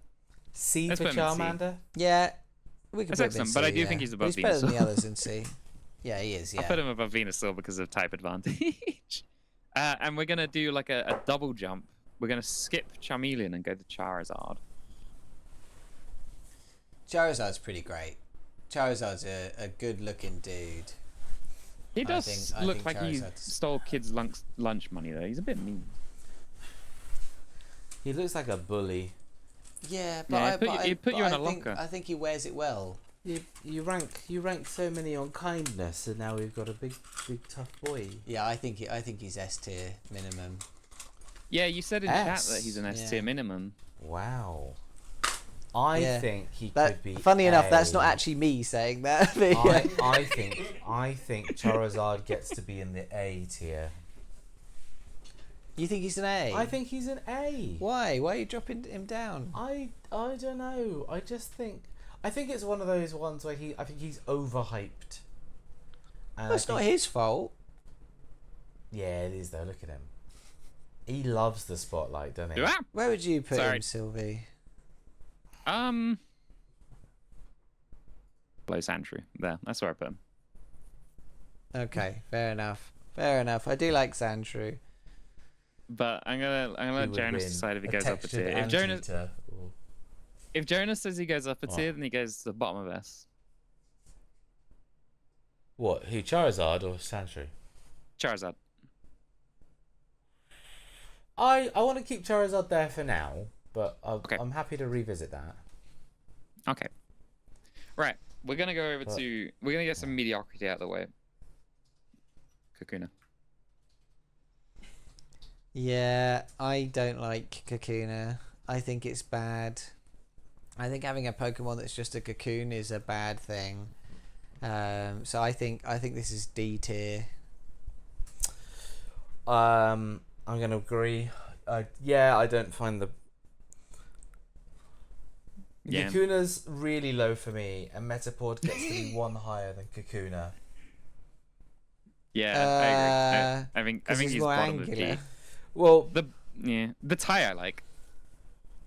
C Let's for put him in C. Charmander. Yeah, we can That's put him in excellent, C, but I do yeah. think he's But above he's better than the Venusaur. others in C. Yeah, he is. Yeah. I'll put him above Venusaur because of type advantage. And we're going to do like a double jump. We're going to skip Charmeleon and go to Charizard. Charizard's pretty great. Charizard's a good looking dude. He does look think like he Charizard's- stole kids' lunch money, though. He's a bit mean. He looks like a bully. Yeah, Yeah, but he'd put you in a think, locker. I think he wears it well. You rank so many on kindness, and now we've got a big tough boy. Yeah, I think he's S tier minimum. Yeah, you said in S. chat that he's an S Yeah. tier minimum. Wow. I Yeah. think he That, could be. funny enough, that's not A. actually me saying that. But yeah. I think Charizard gets to be in the A tier. You think he's an A? I think he's an A. Why? Why are you dropping him down? I don't know. I think it's one of those ones where I think he's overhyped. And That's not his fault. Yeah, it is though. Look at him. He loves the spotlight, doesn't he? Ah! Where would you put Sorry. him, Sylvie? Below Sandshrew. There, that's where I put him. Okay, fair enough. Fair enough. I do like Sandshrew. But I'm gonna He let would Jonas win. decide if he A goes up a textured tier. anteater or- If Jonas says he goes up a What? tier, then he goes to the bottom of S. What? Who? Charizard or Sandshrew? Charizard. I want to keep Charizard there for now, but Okay. I'm happy to revisit that. Okay. Right. We're gonna go over But- to. We're gonna get some mediocrity out of the way. Kakuna. Yeah, I don't like Kakuna. I think it's bad. I think having a Pokemon that's just a cocoon is a bad thing. So I think this is D tier. I'm gonna agree. Yeah, I don't find the Yeah. Kakuna's really low for me, and Metapod gets to be one higher than Kakuna. Yeah, I agree. I think 'Cause he's he's more bottom angular. of D. Well, The tie I like.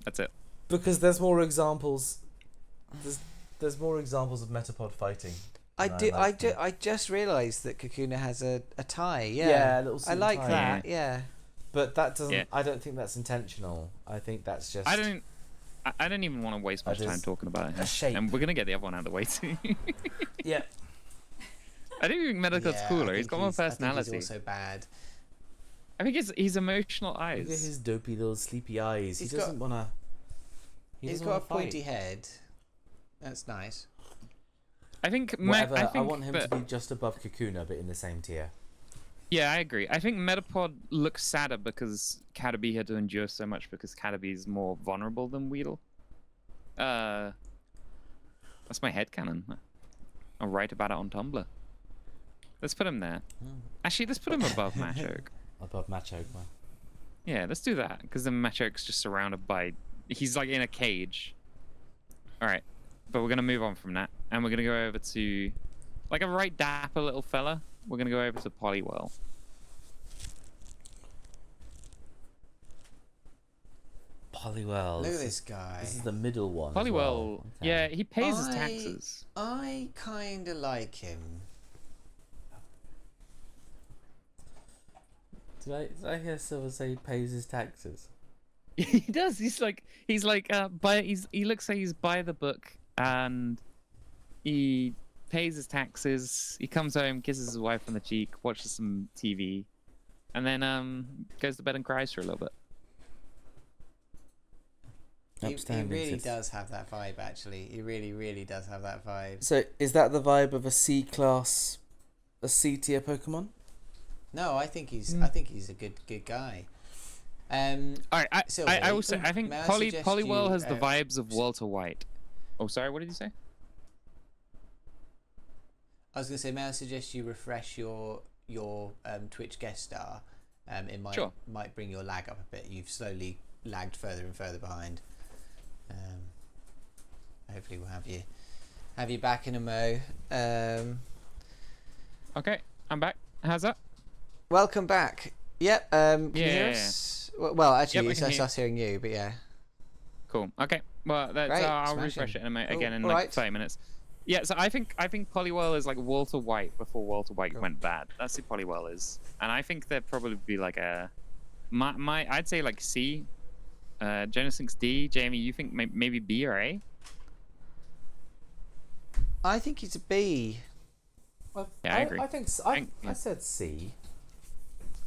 That's it. because there's more examples. There's more examples of Metapod fighting. I just realised that Kakuna has a tie. Yeah, Yeah, a little I like tie. that. Yeah. But that doesn't. Yeah. I don't think that's intentional. I think that's just. I don't even want to waste much time just- talking about it. a shape. And we're gonna get the other one out of the way too. Yeah. I do think Medicod's Yeah, cooler. I He's think got more I think personality. he's also bad. I think his emotional Look at eyes. his dopey little sleepy eyes. He's he doesn't want to. He's got a pointy head. That's nice. I think. Whatever. I think want him that- to be just above Kakuna, but in the same tier. Yeah, I agree. I think Metapod looks sadder because Caterpie had to endure so much because Caterpie is more vulnerable than Weedle. That's my headcanon. I'll write about it on Tumblr. Let's put him there. Actually, let's put him above Machoke. Above Machoke, man. Yeah, let's do that because then Machoke's just surrounded by. He's like in a cage. All right, but we're gonna move on from that, and we're gonna go over to, like a right dapper little fella. We're gonna go over to Poliwhirl. Poliwhirl. Look at this guy. This is the middle one. as Poliwhirl, well. Okay. yeah, he pays his taxes. I kind of like him. Did I hear someone say he pays his taxes? He does. He looks like he's by the book, and he pays his taxes. He comes home, kisses his wife on the cheek, watches some TV, and then goes to bed and cries for a little bit. He really does have that vibe, actually. He really, really does have that vibe. So is that the vibe of a C class, a C tier Pokemon? No, I think he's a good guy. All right, I think may I suggest Poliwhirl you, has the vibes of Walter White. Oh, sorry, what did you say? I was going to say, may I suggest you refresh your Twitch guest star? It might bring your lag up a bit. You've slowly lagged further and further behind. Hopefully we'll have you back in a mo. Okay, I'm back. How's that? Welcome back. Yep. Can you hear Yeah. us? Well, actually, Yep, I it's can just hear. us hearing you, but yeah. Cool. Okay. Well, that's Great, I'll smashing. refresh it Cool. again in All like right. 30 minutes. Yeah. So I think Poliwhirl is like Walter White before Walter White Cool. went bad. That's who Poliwhirl is, and I think there'd probably be like I'd say like C. Jonas thinks D. Jamie, you think maybe B or A? I think he's a B. Yeah, I agree. I said C.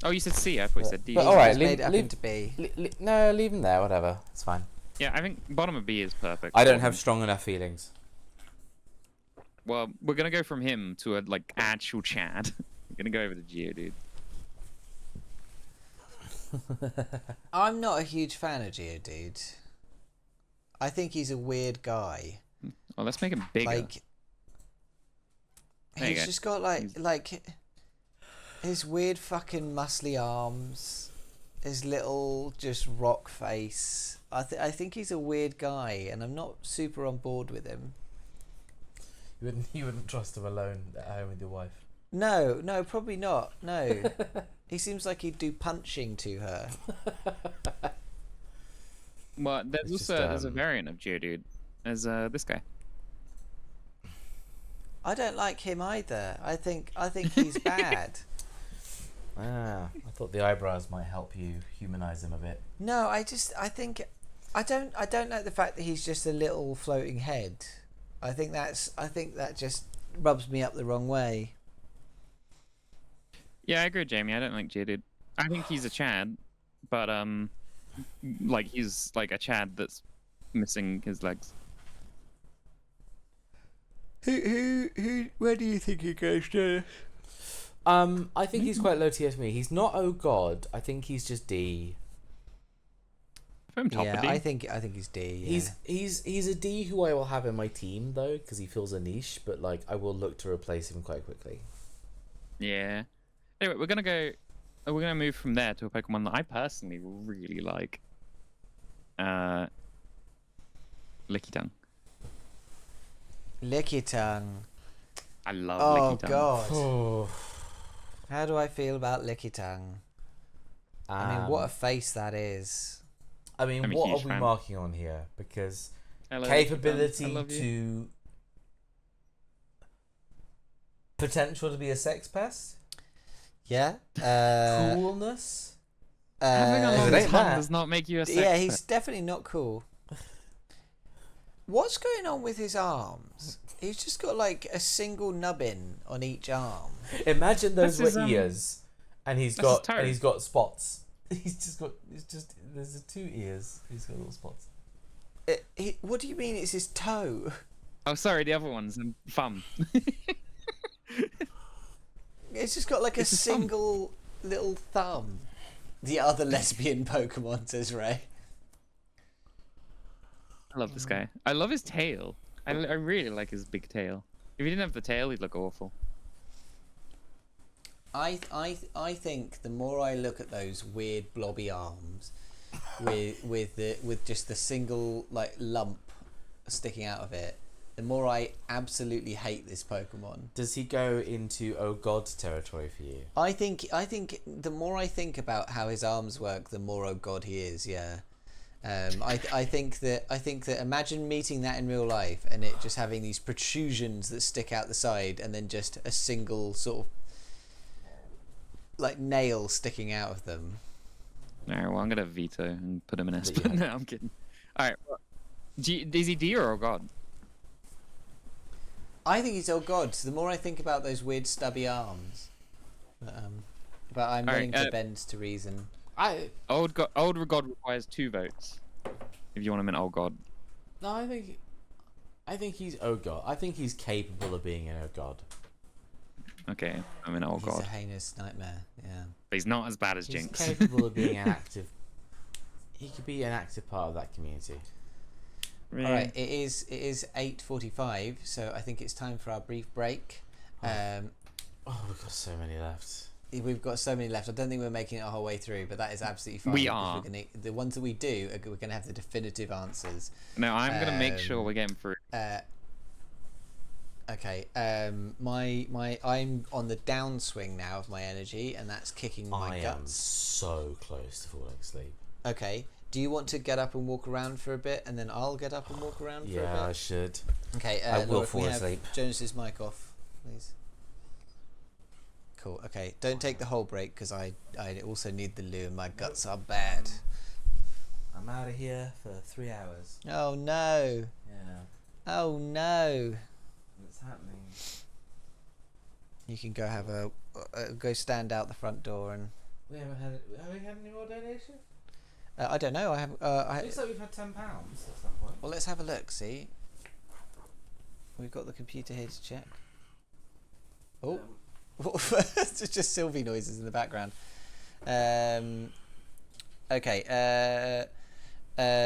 Oh, you said C. I thought you said D. But all right, He's made it up leave- into B. No, leave him there. Whatever, it's fine. Yeah, I think bottom of B is perfect. I don't have strong enough feelings. Well, we're gonna go from him to a like actual Chad. We're gonna go over to Geodude. I'm not a huge fan of Geodude. I think he's a weird guy. Oh, let's make him bigger. Like, There you he's go. just got like his weird fucking muscly arms, his little just rock face. I think he's a weird guy, and I'm not super on board with him. You wouldn't trust him alone at home with your wife. No, probably not. No, he seems like he'd do punching to her. Well, there's It's also just, there's a variant of Geodude. There's this guy. I don't like him either. I think he's bad. I thought the eyebrows might help you humanize him a bit. No, I don't like the fact that he's just a little floating head. I think that just rubs me up the wrong way. Yeah, I agree with Jamie. I don't like Geodude. I think he's a Chad, but like he's like a Chad that's missing his legs. Who? Where do you think he goes to? I think he's quite low tier for me. He's not oh god. I think he's just D. From top of D. I think he's D. Yeah. He's a D who I will have in my team though because he fills a niche, but like I will look to replace him quite quickly. Yeah. Anyway, we're gonna move from there to a Pokemon that I personally really like. Lickitung. Lickitung. I love Oh Lickitung. god. How do I feel about Lickitung? I mean, what a face that is. I mean, I'm a what huge are we fan. marking on here? Because Hello, capability Lickitung. I love you. to potential to be a sex pest, Yeah. coolness. Having a If long it ain't tongue that- does not make you a sex Yeah, he's pest. definitely not cool. What's going on with his arms? He's just got like a single nubbin on each arm. Imagine those That's his, were ears, and he's that's his got toe. spots. There's 2 ears. He's got little spots. What do you mean it's his toe? Oh, sorry, the other one's thumb. It's just got like a It's his thumb. single little thumb. The other lesbian Pokemon, says Ray. I love this guy. I love his tail. I really like his big tail. If he didn't have the tail, he'd look awful. I think the more I look at those weird blobby arms with just the single like lump sticking out of it, the more I absolutely hate this Pokemon. Does he go into oh god territory for you? I think the more I think about how his arms work, the more oh god he is. Yeah. I think that imagine meeting that in real life and it just having these protrusions that stick out the side and then just a single sort of like nails sticking out of them. Alright, well, I'm gonna veto and put him in Yeah. Esper. No, I'm kidding. Alright, well, is he deer or god? I think he's old god. The more I think about those weird stubby arms, but I'm willing to bend to reason. Old god requires 2 votes. If you want him in old god. No, I think he's god. I think he's capable of being an god. Okay, I'm in old He's god. a heinous nightmare. Yeah. But he's not as bad as He's Jinx. capable of being an active. He could be an active part of that community. Really? All right. It is 8:45, so I think it's time for our brief break. Oh, we've got so many left. We've got so many left. I don't think we're making it a whole way through, but that is absolutely fine. We because are. The ones that we do, we're going to have the definitive answers. No, I'm gonna make sure we're getting through. Okay. I'm on the downswing now of my energy, and that's kicking my I am guts. so close to falling asleep. Okay. Do you want to get up and walk around for a bit, and then I'll get up and walk around for a bit? Yeah, I should. Okay. I will Laura, can fall we have asleep. Jonas's mic off, please. Cool. Okay. Don't take the whole break because I also need the loo and my guts are bad. I'm out of here for 3 hours. Oh no. Yeah, Oh no. what's happening? You can go have go stand out the front door and. Have we had any more donations? I don't know. Looks like we've had £10 at some point. Well, let's have a look. See, we've got the computer here to check. Oh, it's just Sylvie noises in the background. Okay.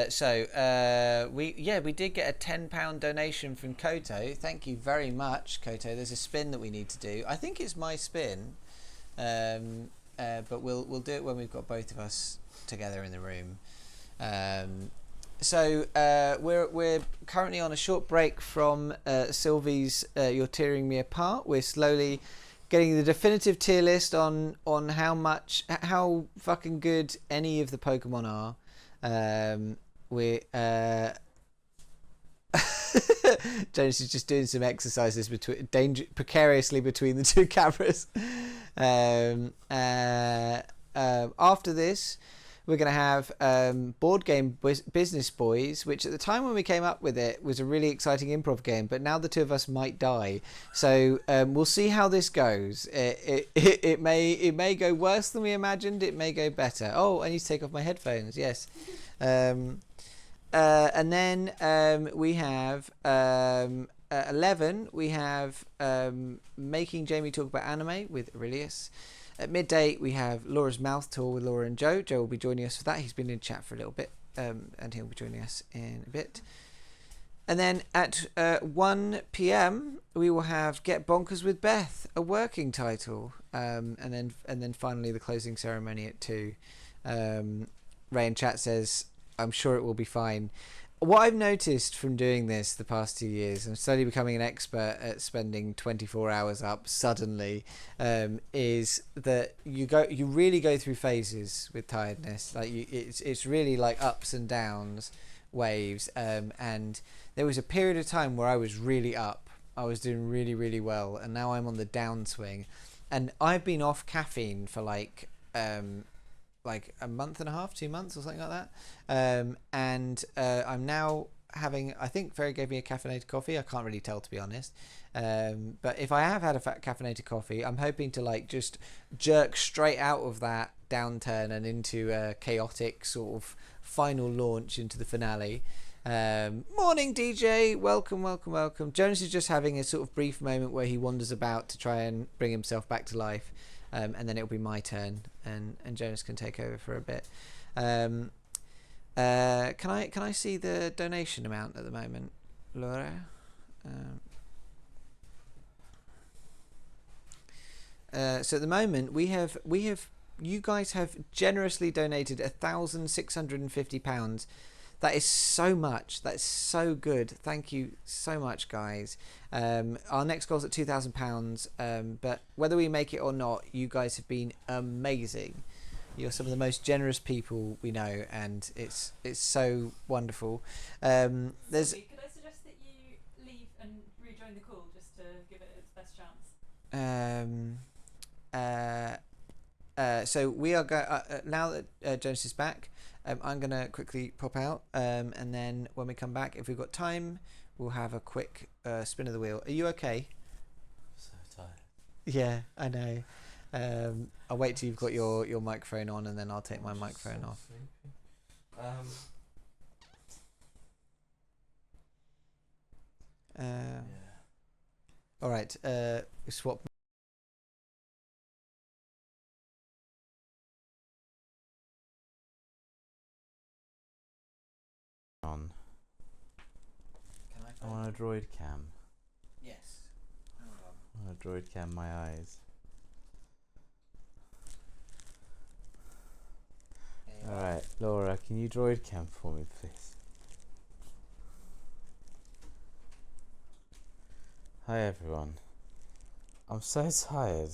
So we did get a £10 donation from Koto. Thank you very much, Koto. There's a spin that we need to do. I think it's my spin, but we'll do it when we've got both of us together in the room. So we're currently on a short break from Sylvie's You're Tearing Me Apart. We're slowly getting the definitive tier list on how fucking good any of the Pokemon are. We're Jonas is just doing some exercises precariously between the two cameras. After this, we're going to have Board Game Business Boys, which at the time when we came up with it was a really exciting improv game, but now the two of us might die. So we'll see how this goes. It may go worse than we imagined. It may go better. Oh, I need to take off my headphones. Yes. And then we have 11. We have Making Jamie Talk About Anime with Aurelius. At midday, we have Laura's Mouth Tour with Laura and Joe. Joe will be joining us for that. He's been in chat for a little bit, and he'll be joining us in a bit. And then at 1 p.m, we will have Get Bonkers with Beth, a working title, and then finally the closing ceremony at 2. Ray in chat says, "I'm sure it will be fine." What I've noticed from doing this the past 2 years, I'm slowly becoming an expert at spending 24 hours up suddenly, is that you really go through phases with tiredness. Like it's really like ups and downs, waves. And there was a period of time where I was really up. I was doing really, really well, and now I'm on the downswing. And I've been off caffeine for like a month and a half, 2 months or something like that. And I'm now having, I think Ferry gave me a caffeinated coffee. I can't really tell, to be honest. But if I have had a caffeinated coffee, I'm hoping to like just jerk straight out of that downturn and into a chaotic sort of final launch into the finale. Morning, DJ. Welcome. Jonas is just having a sort of brief moment where he wanders about to try and bring himself back to life. And then it'll be my turn, and Jonas can take over for a bit. Can I see the donation amount at the moment, Laura? So at the moment we have you guys have generously donated £1,650. That is so much. That's so good. Thank you so much, guys. Our next goal's at £2,000. But whether we make it or not, you guys have been amazing. You're some of the most generous people we know, and it's so wonderful. Sophie, could I suggest that you leave and rejoin the call just to give it its best chance? So we are going now that Jonas is back. I'm gonna quickly pop out, and then when we come back, if we've got time, we'll have a quick spin of the wheel. Are you okay? So tired. Yeah, I know. I'll wait till you've got your microphone on, and then I'll take my microphone off. Yeah. All right. Swap. On. Can I want a droid cam. Yes. Hold on. I want a droid cam my eyes. Alright, Laura, can you droid cam for me, please? Hi everyone. I'm so tired.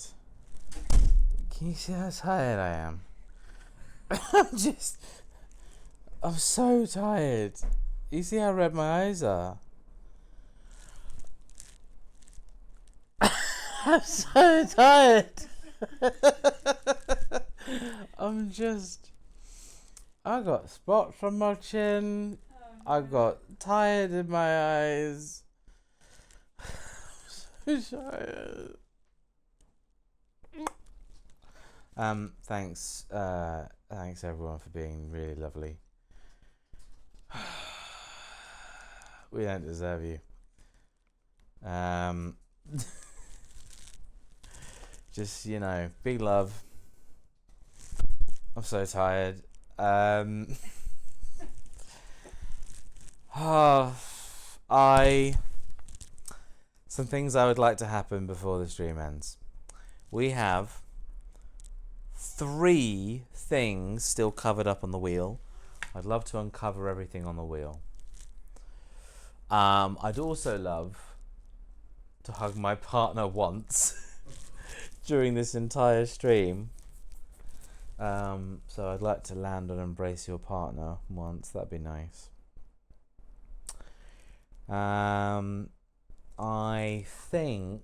Can you see how tired I am? I'm so tired. You see how red my eyes are? I'm so tired. I got spots on my chin. Oh, I got tired in my eyes. I'm so tired. Thanks everyone for being really lovely. We don't deserve you. Just, big love. I'm so tired. Some things I would like to happen before the stream ends. We have 3 things still covered up on the wheel. I'd love to uncover everything on the wheel. I'd also love to hug my partner once during this entire stream. So I'd like to land and embrace your partner once. That'd be nice. I think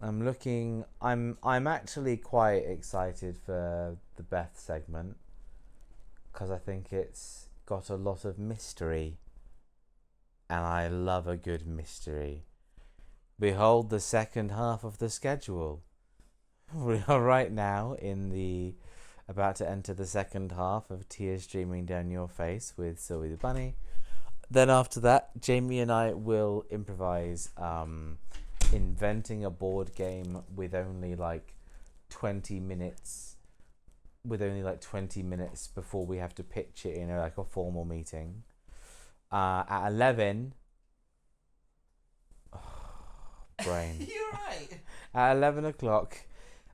I'm actually quite excited for the Beth segment because I think it's got a lot of mystery and I love a good mystery. Behold the second half of the schedule. We are right now about to enter the second half of Tears Streaming Down Your Face with Sylvie the Bunny. Then after that, Jamie and I will improvise inventing a board game with only 20 minutes before we have to pitch it in a formal meeting. At 11 brain. You're right. At 11 o'clock,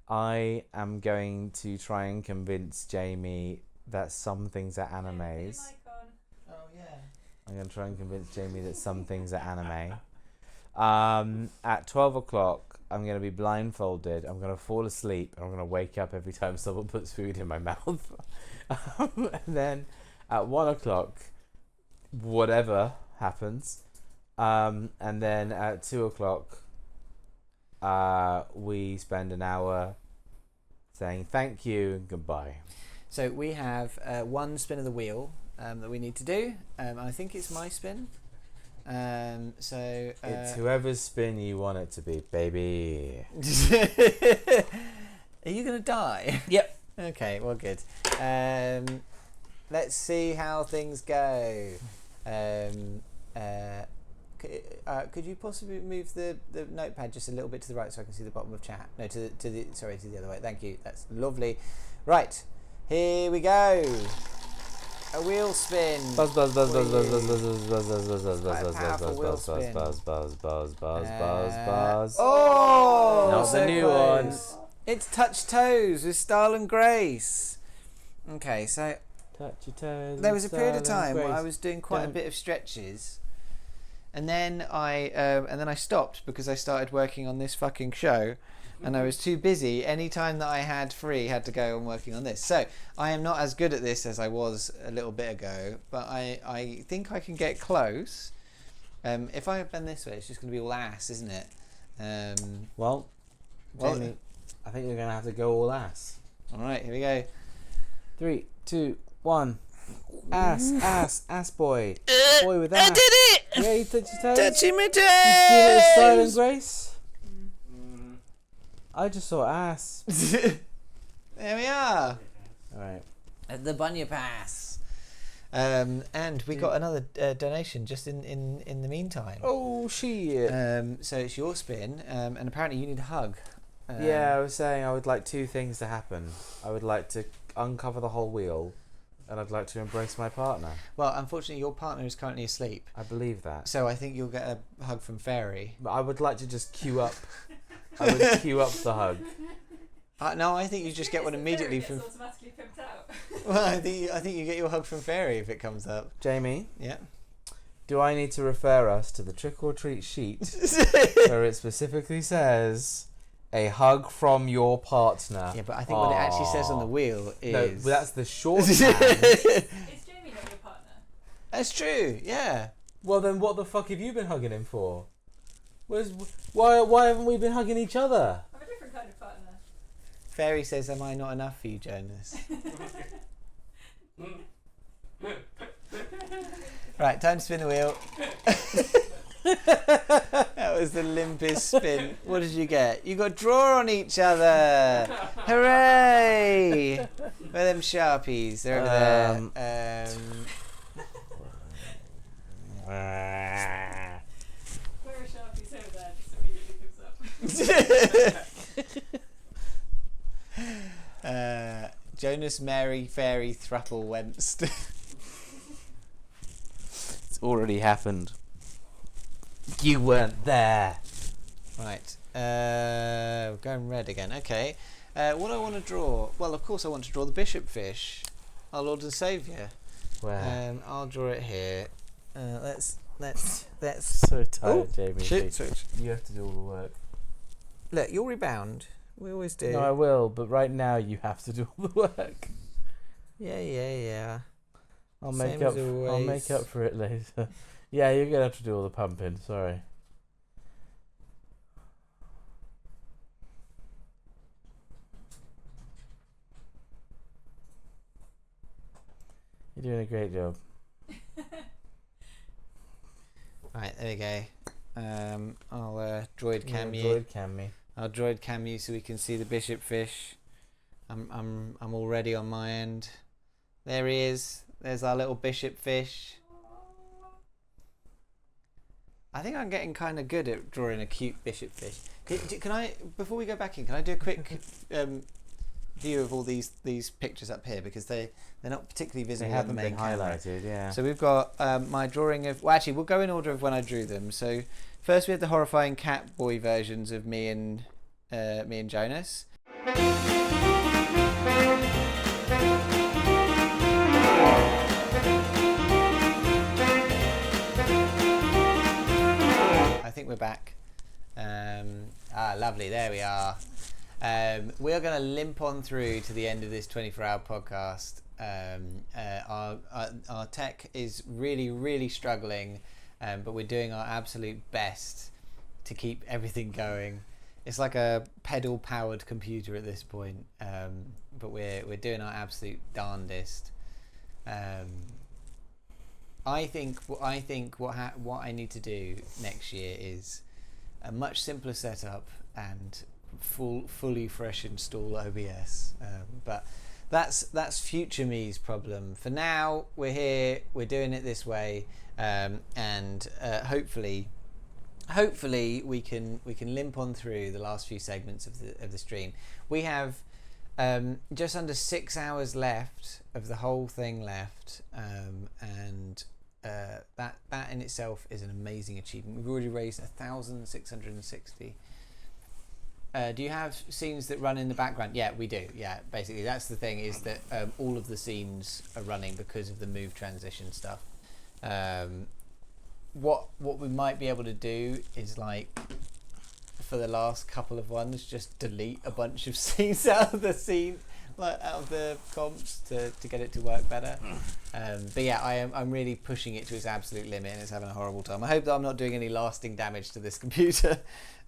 I am going to try and convince Jamie that some things are animes. Oh yeah. I'm going to try and convince Jamie that some things are anime. At 12 o'clock, I'm going to be blindfolded. I'm going to fall asleep. And I'm going to wake up every time someone puts food in my mouth. And then at 1 o'clock, whatever happens. And then at 2 o'clock, we spend an hour saying thank you and goodbye. So we have one spin of the wheel that we need to do. I think it's my spin. It's whoever's spin you want it to be, baby. Are you gonna die? Yep. Okay, well, good. Let's see how things go. Could you possibly move the notepad just a little bit to the right so I can see the bottom of chat? No, to the other way. Thank you. That's lovely. Right, here we go. A wheel spin. Buzz buzz buzz buzz buzz buzz buzz buzz buzz buzz buzz Quite a buzz powerful wheel buzz spin. buzz buzz buzz buzz buzz. Oh, Not so the new one. close. It's Touch Toes with Style and Grace. Okay, so Touch your toes. there was a period of time where I Grace. was doing quite a bit of stretches, and then I stopped because I started working on this fucking show, and I was too busy. Any time that I had free had to go on working on this. So I am not as good at this as I was a little bit ago, but I think I can get close. If I bend this way, it's just going to be all ass, isn't it? Well, Jamie, I think you're gonna have to go all ass. All right, here we go. 3, 2, 1. Ass boy. Boy with ass. I did it! Yeah, you touched your toes. Touching my toes! You give it a style and grace. I just saw ass. There we are. All right. At the Bunya Pass. And we got another donation just in the meantime. Oh shit. So it's your spin, and apparently you need a hug. Yeah, I was saying I would like 2 things to happen. I would like to uncover the whole wheel, and I'd like to embrace my partner. Well, unfortunately, your partner is currently asleep. I believe that. So I think you'll get a hug from Fairy. But I would like to just queue up. I would queue up the hug. No, I think you just get one immediately from. Automatically pimped out. Well, I think you get your hug from Fairy if it comes up. Jamie, Yeah. do I need to refer us to the trick or treat sheet where it specifically says a hug from your partner? Yeah, but I think what it actually says on the wheel is. No, but that's the shorthand. Is Jamie not your partner? That's true. Yeah. Well, then what the fuck have you been hugging him for? Why haven't we been hugging each other? I'm a different kind of partner. Fairy says, "Am I not enough for you, Jonas?" Right, time to spin the wheel. That was the limpest spin. What did you get? You got draw on each other. Hooray! Where are them Sharpies? They're over there. Where are Sharpies over there? Just immediately comes up. Jonas, Mary, Fairy, Thruple, Wenst. It's already happened. You weren't there. Right. We're going red again. Okay. What do I want to draw? Well, of course I want to draw the bishop fish, our Lord and Saviour. Where? I'll draw it here. Let's. So tired, Jamie. Shit. Please. You have to do all the work. Look, you'll rebound. We always do. No, I will, but right now you have to do all the work. Yeah. I'll Same make up. as always. I'll make up for it later. Yeah, you're gonna have to do all the pumping. Sorry. You're doing a great job. Right, there we go. I'll droid cam you. Droid cam me. I'll droid cam you so we can see the bishop fish. I'm already on my end. There he is. There's our little bishop fish. I think I'm getting kind of good at drawing a cute bishop fish. Can I, before we go back in, can I do a quick view of all these pictures up here, because they're not particularly visible. They haven't on the main been camera. highlighted, yeah. So we've got my drawing of. Well, actually, we'll go in order of when I drew them. So first we had the horrifying cat boy versions of me and Jonas. I think we're back. Lovely. There we are. We are going to limp on through to the end of this 24-hour podcast. Our tech is really struggling, but we're doing our absolute best to keep everything going. It's like a pedal-powered computer at this point, but we're doing our absolute darndest. I think what I need to do next year is a much simpler setup and fully fresh install OBS. But that's future me's problem. For now, we're here. We're doing it this way, and hopefully we can limp on through the last few segments of the stream. We have just under 6 hours left of the whole thing left, and that in itself is an amazing achievement. We've already raised 1,660. Do you have scenes that run in the background? Yeah, we do. Yeah, basically that's the thing, is that all of the scenes are running because of the move transition stuff. What we might be able to do is, like, for the last couple of ones, just delete a bunch of scenes out of the scene, like out of the comps to get it to work better. But yeah, I'm really pushing it to its absolute limit, and it's having a horrible time. I hope that I'm not doing any lasting damage to this computer,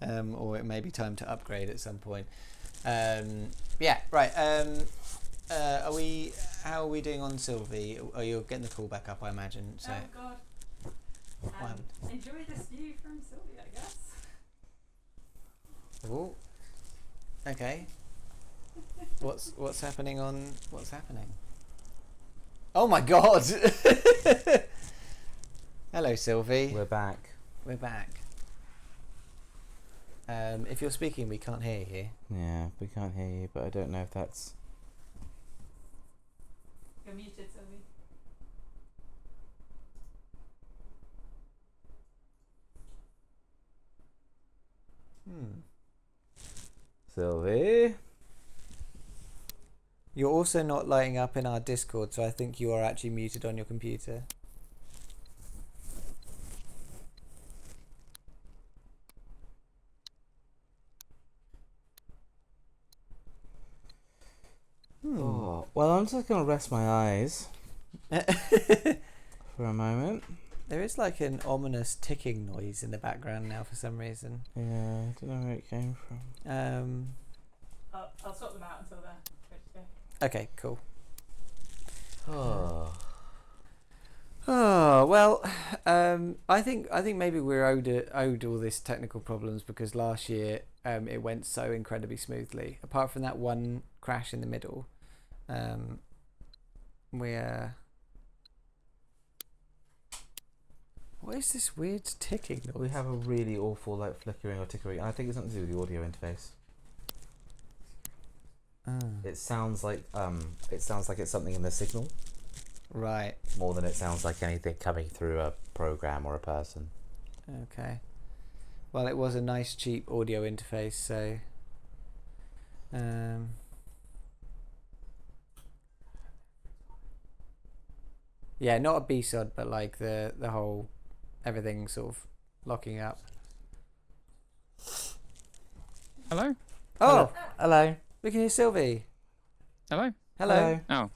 or it may be time to upgrade at some point. Yeah, right. How are we doing on Sylvie? Oh, you're getting the call back up, I imagine. So. Oh God. Enjoy this view from Sylvia, I guess. Oh. Okay. What's happening on? What's happening? Oh my God! Hello, Sylvie. We're back. We're back. If you're speaking, we can't hear you. Yeah, we can't hear you, but I don't know if that's... You're muted, Sylvie. Sylvie? You're also not lighting up in our Discord, so I think you are actually muted on your computer. Oh, well, I'm just going to rest my eyes for a moment. There is like an ominous ticking noise in the background now for some reason. Yeah, I don't know where it came from. I'll sort them out until they're ready to go. Okay, cool. Oh. Oh well, I think maybe we're owed all this technical problems because last year it went so incredibly smoothly. Apart from that one crash in the middle, what is this weird ticking noise? We have a really awful like flickering or tickering. I think it's something to do with the audio interface. It sounds like it's something in the signal. Right. More than it sounds like anything coming through a program or a person. Okay. Well, it was a nice cheap audio interface, so yeah, not a B-sod, but like the whole everything sort of locking up. Hello? Oh, Hello. we can hear Sylvie. Hello? Hello. Oh.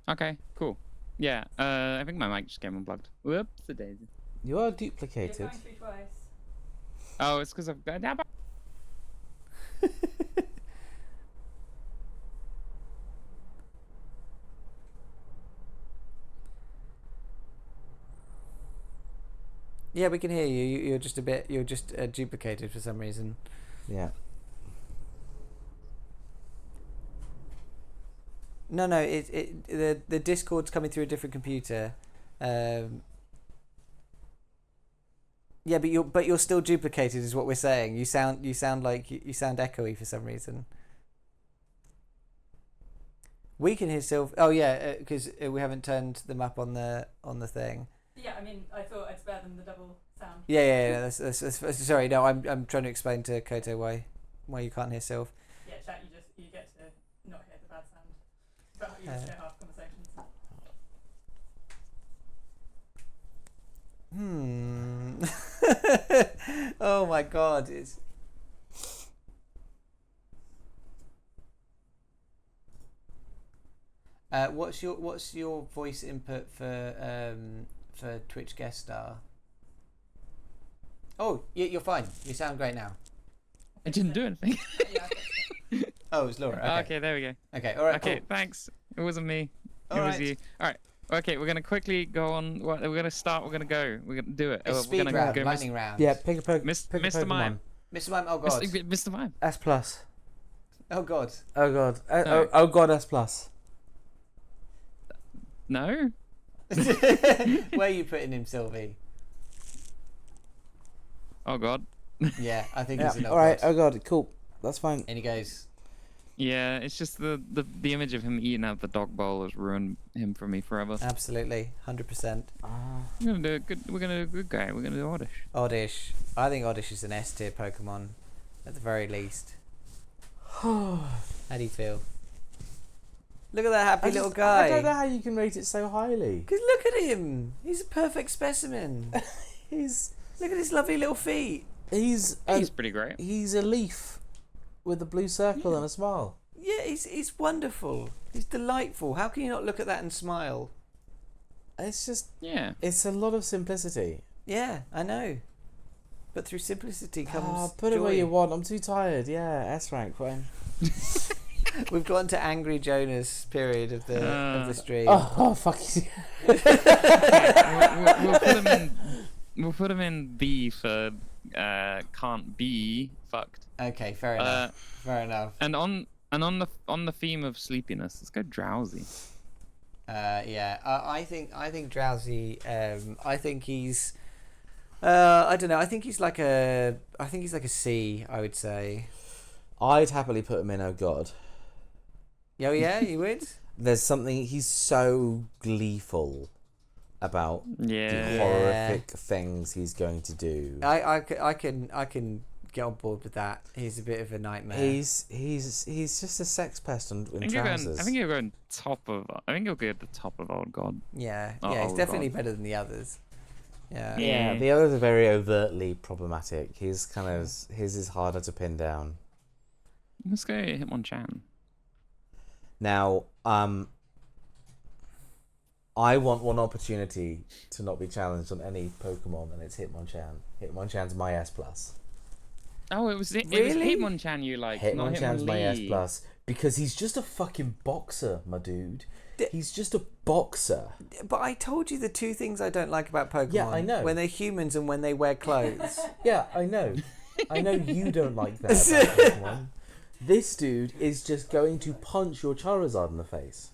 Okay, cool. Yeah, I think my mic just came unplugged. Whoops, the daisy. You are You're duplicated. going through twice. Oh, it's because I've... Yeah, we can hear you. You're just duplicated for some reason. Yeah. No, the Discord's coming through a different computer. Yeah, but you're still duplicated, is what we're saying. You sound echoey for some reason. We can hear Sylvie. Oh yeah, because we haven't turned them up on the thing. Yeah, I mean, I thought it's better than the double sound. Yeah. That's sorry. No, I'm trying to explain to Koto why you can't hear Sylv. Yeah, chat. You get to not hear the bad sound, but you just hear half conversations. Oh my God! What's your voice input for Twitch guest star? Oh, you're fine. You sound great now. I didn't do anything. Yeah, Oh, it's Laura. Okay, there we go. Okay. All right. Okay, Cool. thanks. It wasn't me. All It was right. you. All right. Okay, we're gonna quickly go on. We're gonna start. We're gonna go. We're gonna do it. It's We're speed gonna round, go. lightning round. Yeah, pick a Mr. Mime. Mr. Mime. Oh God. Mr. Mime. S plus. Oh God. Oh god. No. Oh god, S plus. No. Where are you putting him, Sylvie? Oh God. Yeah, I think Yeah. he's an All right. Oh god. Cool. That's fine. And he goes, Yeah, it's just the image of him eating out the dog bowl has ruined him for me forever. absolutely, 100%. We're gonna do a good. We're gonna do a good guy. We're gonna do Oddish. Oddish. I think Oddish is an S tier Pokemon, at the very least. How do you feel? Look at that happy little guy. I don't know how you can rate it so highly. Cause look at him. He's a perfect specimen. Look at his lovely little feet. He's He's pretty great. he's a leaf with a blue circle and a smile. Yeah, he's wonderful. He's delightful. How can you not look at that and smile? It's just, Yeah. it's a lot of simplicity. Yeah, I know. But through simplicity comes Put it joy. where you want. I'm too tired. Yeah, S rank, fine. We've gone to Angry Jonas period of the stream. Oh fuck. We'll put him in B for can't be fucked. Okay, fair enough. Fair enough. And on the theme of sleepiness, let's go drowsy. Yeah, I think Drowsy. I think he's. I don't know. I think he's like a C. I would say. I'd happily put him in. Oh God. Oh yeah, you would. There's something. He's so gleeful about the horrific things he's going to do. I can get on board with that. He's a bit of a nightmare. He's just a sex pest in trousers. I think he'll go on top of. I think he'll go at the top of Old God. Yeah, Oh, he's Old definitely God. better than the others. Yeah. Yeah, the others are very overtly problematic. His is harder to pin down. Let's go Hitmonchan. Now, I want one opportunity to not be challenged on any Pokemon, and it's Hitmonchan. Hitmonchan's my S plus. Oh, it was Really? Hitmonchan you like, not Hitmonchan's my S Hitmonlee. plus because he's just a fucking boxer, my dude. He's just a boxer. But I told you the two things I don't like about Pokemon. Yeah, I know. When they're humans and when they wear clothes. Yeah, I know. I know you don't like that about Pokemon. This dude is just going to punch your Charizard in the face.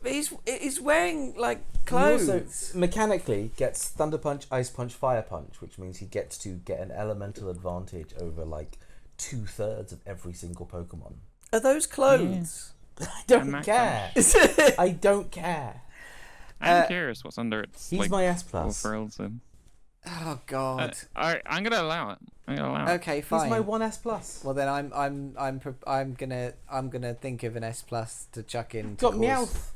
But he's wearing like He clothes. also mechanically gets Thunder Punch, Ice Punch, Fire Punch, which means he gets to get an elemental advantage over like 2/3 of every single Pokemon. Are those clothes? I don't Mac care. I don't care. I'm curious what's under its. He's like, my S all plus. frills and- Oh God. Alright, I'm gonna allow it. Okay, fine. He's my 1 S plus. Well then I'm gonna think of an S plus to chuck in. Got to Meowth.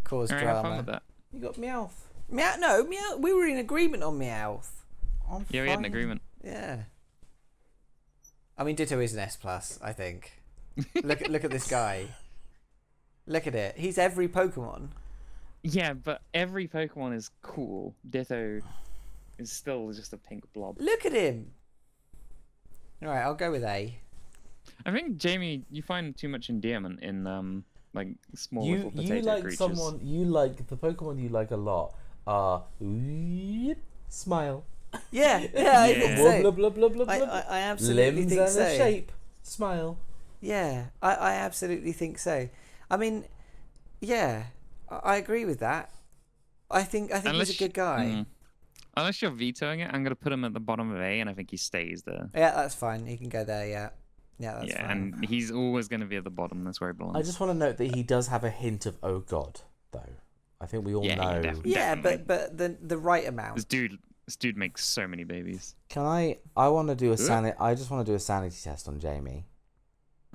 cause Alright, have fun drama. with that. You got Meowth. Meow. We were in agreement on Meowth. I'm Yeah, we had an fine. agreement. Yeah. I mean, Ditto is an S plus. I think. Look at this guy. Look at it. He's every Pokemon. Yeah, but every Pokemon is cool. Ditto is still just a pink blob. Look at him. All right, I'll go with A. I think Jamie, you find too much endearment in like small You little potato like creatures. someone you like the Pokemon you like a lot are smile. Yeah, I think Yeah. so. Blah blah blah blah blah. I absolutely Limbs think and so. a shape. Smile. Yeah, I absolutely think so. I mean, yeah, I agree with that. I think he's a good guy. Unless you're vetoing it, I'm gonna put him at the bottom of A, and I think he stays there. Yeah, that's fine. He can go there. Yeah, that's Yeah, fine. and he's always gonna be at the bottom. That's where he belongs. I just want to note that he does have a hint of oh god, though. I think we all Yeah, he know. definitely- Yeah, but the right amount. This dude makes so many babies. Can I want to do a Yeah. sanity. I just want to do a sanity test on Jamie.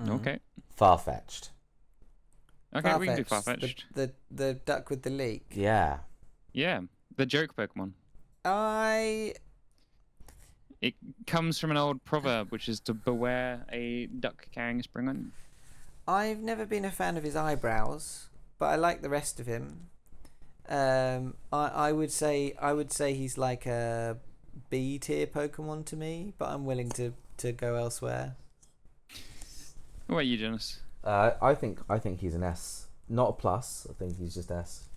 Mhm. Okay. Far-fetched. Okay, we can do Farfetch'd, Farfetched. the duck with the leak. Yeah. Yeah, the joke Pokemon. It comes from an old proverb, which is to beware a duck carrying a spring onion. I've never been a fan of his eyebrows, but I like the rest of him. I would say he's like a B tier Pokemon to me, but I'm willing to go elsewhere. What about you, Jonas? I think he's an S. Not a plus. I think he's just S.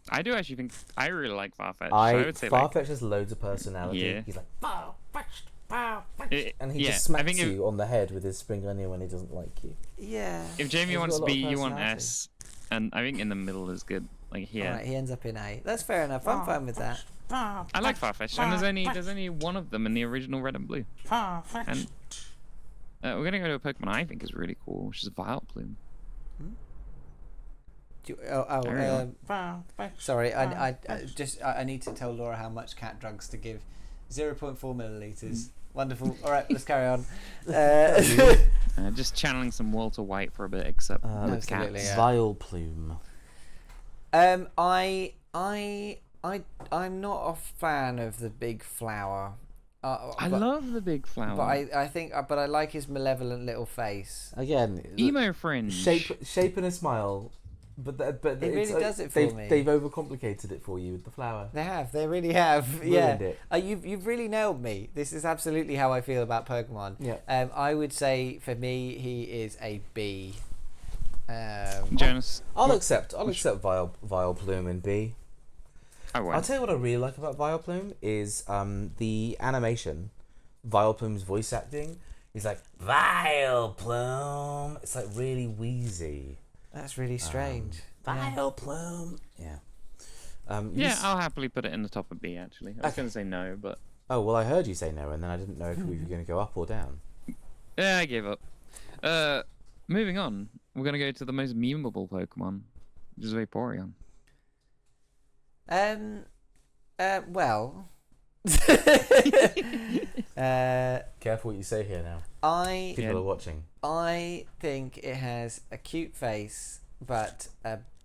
I do actually think I really like Farfetch'd. So I would say like, Farfetch has loads of personality. Yeah. He's like Farfetch'd, and he yeah, just I smacks think if, you on the head with his spring onion when he doesn't like you. Yeah. if Jamie He's wants got a lot B, of you want personality. S, and I think in the middle is good. Like here, Alright, he ends up in A. That's fair enough. I'm fine with that. I like Farfetch'd, and there's only one of them in the original Red and Blue. And we're gonna go to a Pokemon I think is really cool, which is Vileplume. Carry on. Sorry, I need to tell Laura how much cat drugs to give. 0.4 milliliters. Wonderful. All right, let's carry on. Just channeling some Walter White for a bit, except with Absolutely, cats. yeah. Vileplume. I'm not a fan of the big flower. I love the big flower. But I like his malevolent little face. Again, Emo fringe. shape and a smile. But It really does it for me. They've overcomplicated it for you with the flower. They have. They really have. Ruined it. You've really nailed me. This is absolutely how I feel about Pokemon. Yeah. I would say for me he is a B. Jonas. I'll accept Vileplume in B. I won't. I'll tell you what I really like about Vileplume is the animation. Vileplume's voice acting. He's like Vileplume. It's like really wheezy. That's really strange. Vileplume. Yeah. I'll happily put it in the top of B. Actually, I was going to say no, but oh well, I heard you say no, and then I didn't know if we were going to go up or down. yeah, I gave up. Moving on, we're going to go to the most memeable Pokemon, which is Vaporeon. Well. Careful what you say here now. People are watching. I think it has a cute face, but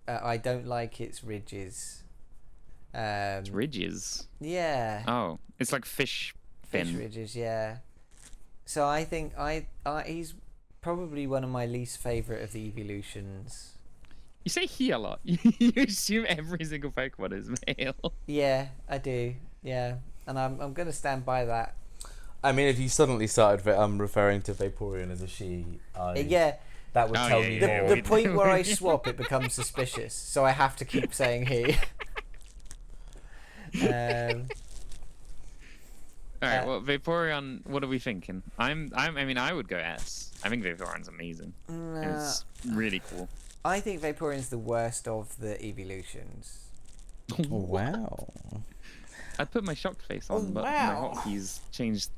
I don't like its ridges. It's ridges. Yeah. Oh, it's like fish fin. Ridges, yeah. So I think he's probably one of my least favourite of the evolutions. You say he a lot. You assume every single Pokemon is male. Yeah, I do. Yeah, and I'm gonna stand by that. I mean, if you suddenly started referring to Vaporeon as a she, Yeah. that would tell me more. The point where I swap, it becomes suspicious, so I have to keep saying he. All right. Well, Vaporeon. What are we thinking? I mean, I would go S. I think Vaporeon's amazing. It's really cool. I think Vaporeon's the worst of the evolutions. Wow. I'd put my shocked face on, but wow. my hotkeys changed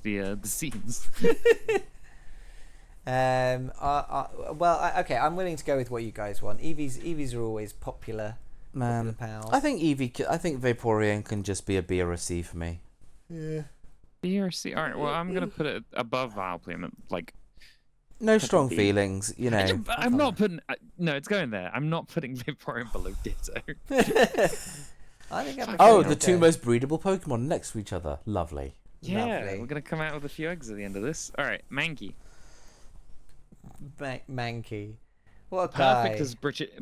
the scenes. Okay, I'm willing to go with what you guys want. Eevees are always popular. Man, pals. I think Vaporeon can just be a B or a C for me. Yeah. B or C. All right. Well, I'm gonna put it above Vileplume. Like, no strong feelings, you know. I'm not putting. No, it's going there. I'm not putting Vaporeon below Ditto. I think the two most breedable Pokemon next to each other. Lovely. Yeah, Lovely. we're gonna come out with a few eggs at the end of this. All right, Mankey. Mankey. What a guy.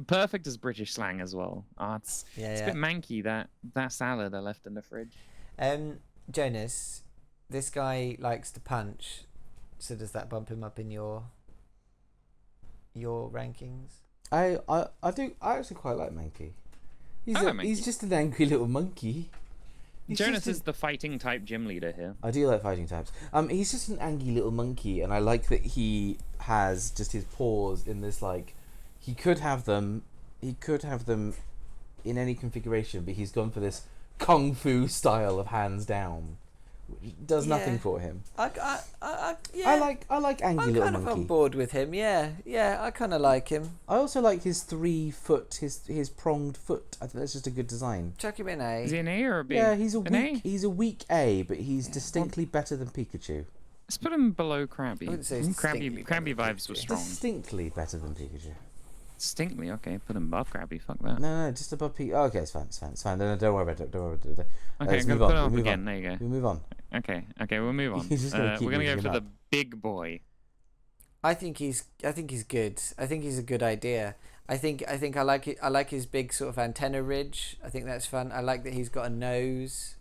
Perfect as British slang as well. It's a bit manky, that salad I left in the fridge. Jonas, this guy likes to punch. So does that bump him up in your rankings? I do. I actually quite like Mankey. He's just an angry little monkey. Jonas is the fighting type gym leader here. I do like fighting types. He's just an angry little monkey, and I like that he has just his paws in this, like, he could have them in any configuration, but he's gone for this kung fu style of hands down, which does nothing for him. Yeah. I like angry little monkey. I'm kind of on board with him. Yeah, I kind of like him. I also like his 3 foot, his pronged foot. I think that's just a good design. Chuck him in A. Is he an A or a B? Yeah, he's a weak A, but he's distinctly better than Pikachu. Let's put him below Krabby. I wouldn't say Krabby vibes were strong. Distinctly better than Pikachu. Distinctly, okay. Put him above Krabby. Fuck that. No, just above Pikachu. Oh, okay, it's fine. No, don't worry about it. Okay, I'm gonna put him up again. There you go. We move on. Okay, we'll move on. We're gonna go for the big boy. I think he's good. I think he's a good idea. I think I like it. I like his big sort of antenna ridge. I think that's fun. I like that he's got a nose.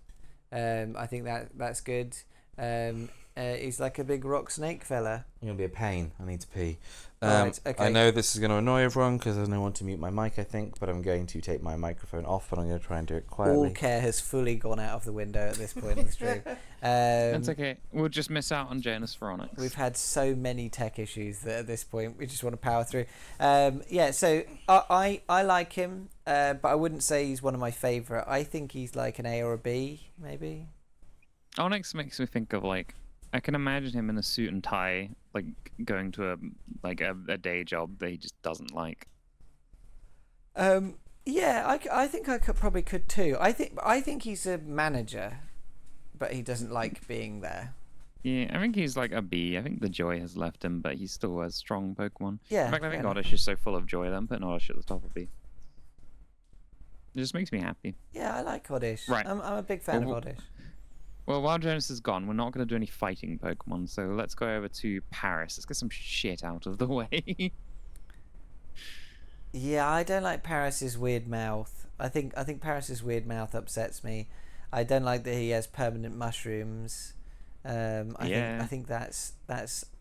I think that's good. He's like a big rock snake fella. You're gonna be a pain. I need to pee. Right, okay. I know this is going to annoy everyone because I don't want to mute my mic, I think, but I'm going to take my microphone off, but I'm going to try and do it quietly. All care has fully gone out of the window at this point in the stream. That's okay. We'll just miss out on Janus Phoronix. We've had so many tech issues that at this point we just want to power through. So I like him, but I wouldn't say he's one of my favourite. I think he's like an A or a B, maybe. Onyx makes me think of, like, I can imagine him in a suit and tie, like going to a day job that he just doesn't like. I think I probably could too. I think he's a manager, but he doesn't like being there. Yeah, I think he's like a B. I think the joy has left him, but he still has strong Pokemon. Yeah. In fact, I think Oddish is so full of joy that I'm putting Oddish at the top of B. It just makes me happy. Yeah, I like Oddish. Right. I'm a big fan of Oddish. Well, while Jonas is gone, we're not going to do any fighting Pokemon, so let's go over to Paris. Let's get some shit out of the way. Yeah, I don't like Paris's weird mouth. I think Paris's weird mouth upsets me. I don't like that he has permanent mushrooms. I think that's